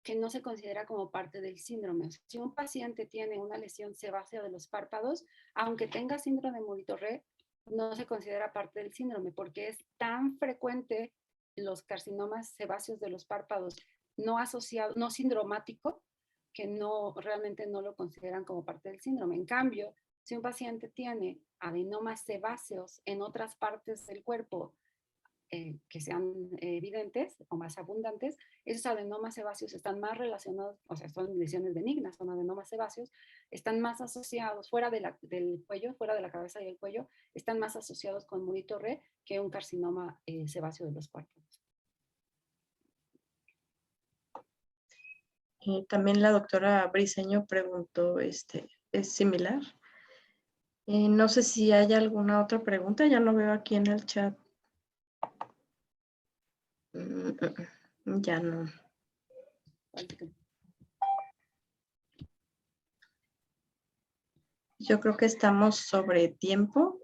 que no se considera como parte del síndrome. O sea, si un paciente tiene una lesión sebácea de los párpados, aunque tenga síndrome de Muir-Torre, no se considera parte del síndrome porque es tan frecuente los carcinomas sebáceos de los párpados no asociado, no sindromático, que realmente no lo consideran como parte del síndrome. En cambio, si un paciente tiene adenomas sebáceos en otras partes del cuerpo que sean evidentes o más abundantes, esos adenomas sebáceos están más relacionados, o sea, son lesiones benignas, son adenomas sebáceos, están más asociados fuera del cuello, fuera de la cabeza y el cuello, están más asociados con Muir-Torre que un carcinoma sebáceo de los párpados. Y también la doctora Briceño preguntó, ¿es similar? No sé si hay alguna otra pregunta, ya no veo aquí en el chat. Ya no. Yo creo que estamos sobre tiempo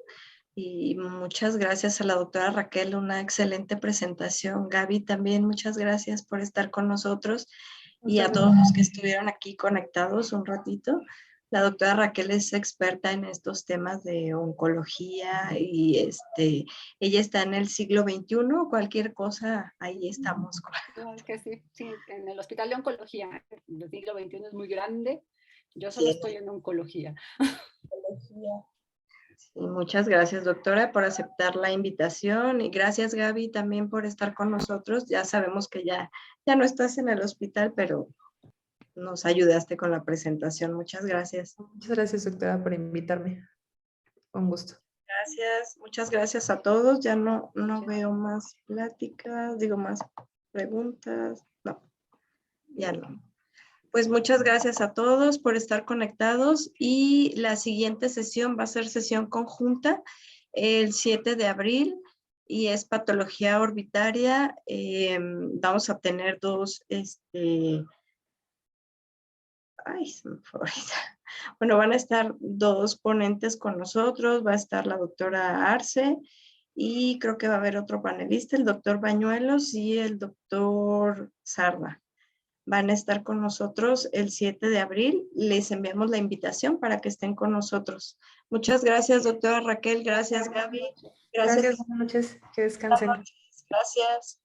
y muchas gracias a la doctora Raquel, una excelente presentación. Gaby, también muchas gracias por estar con nosotros y a todos los que estuvieron aquí conectados un ratito. La doctora Raquel es experta en estos temas de oncología y ella está en el siglo XXI, cualquier cosa, ahí estamos. No, es que sí, sí, en el Hospital de Oncología, el siglo XXI es muy grande. Yo solo estoy en oncología. Sí, muchas gracias, doctora, por aceptar la invitación y gracias, Gaby, también por estar con nosotros. Ya sabemos que ya no estás en el hospital, pero nos ayudaste con la presentación. Muchas gracias. Muchas gracias, doctora, por invitarme. Con gusto. Gracias, muchas gracias a todos. Ya no veo más pláticas, más preguntas. No, ya no. Pues muchas gracias a todos por estar conectados y la siguiente sesión va a ser sesión conjunta el 7 de abril y es patología orbitaria. Vamos a tener dos, ay, se me fue ahorita. Bueno, van a estar dos ponentes con nosotros, va a estar la doctora Arce y creo que va a haber otro panelista, el doctor Bañuelos y el doctor Sarda. Van a estar con nosotros el 7 de abril. Les enviamos la invitación para que estén con nosotros. Muchas gracias, doctora Raquel. Gracias, Gaby. Gracias, buenas noches. Que descansen. Buenas noches. Gracias.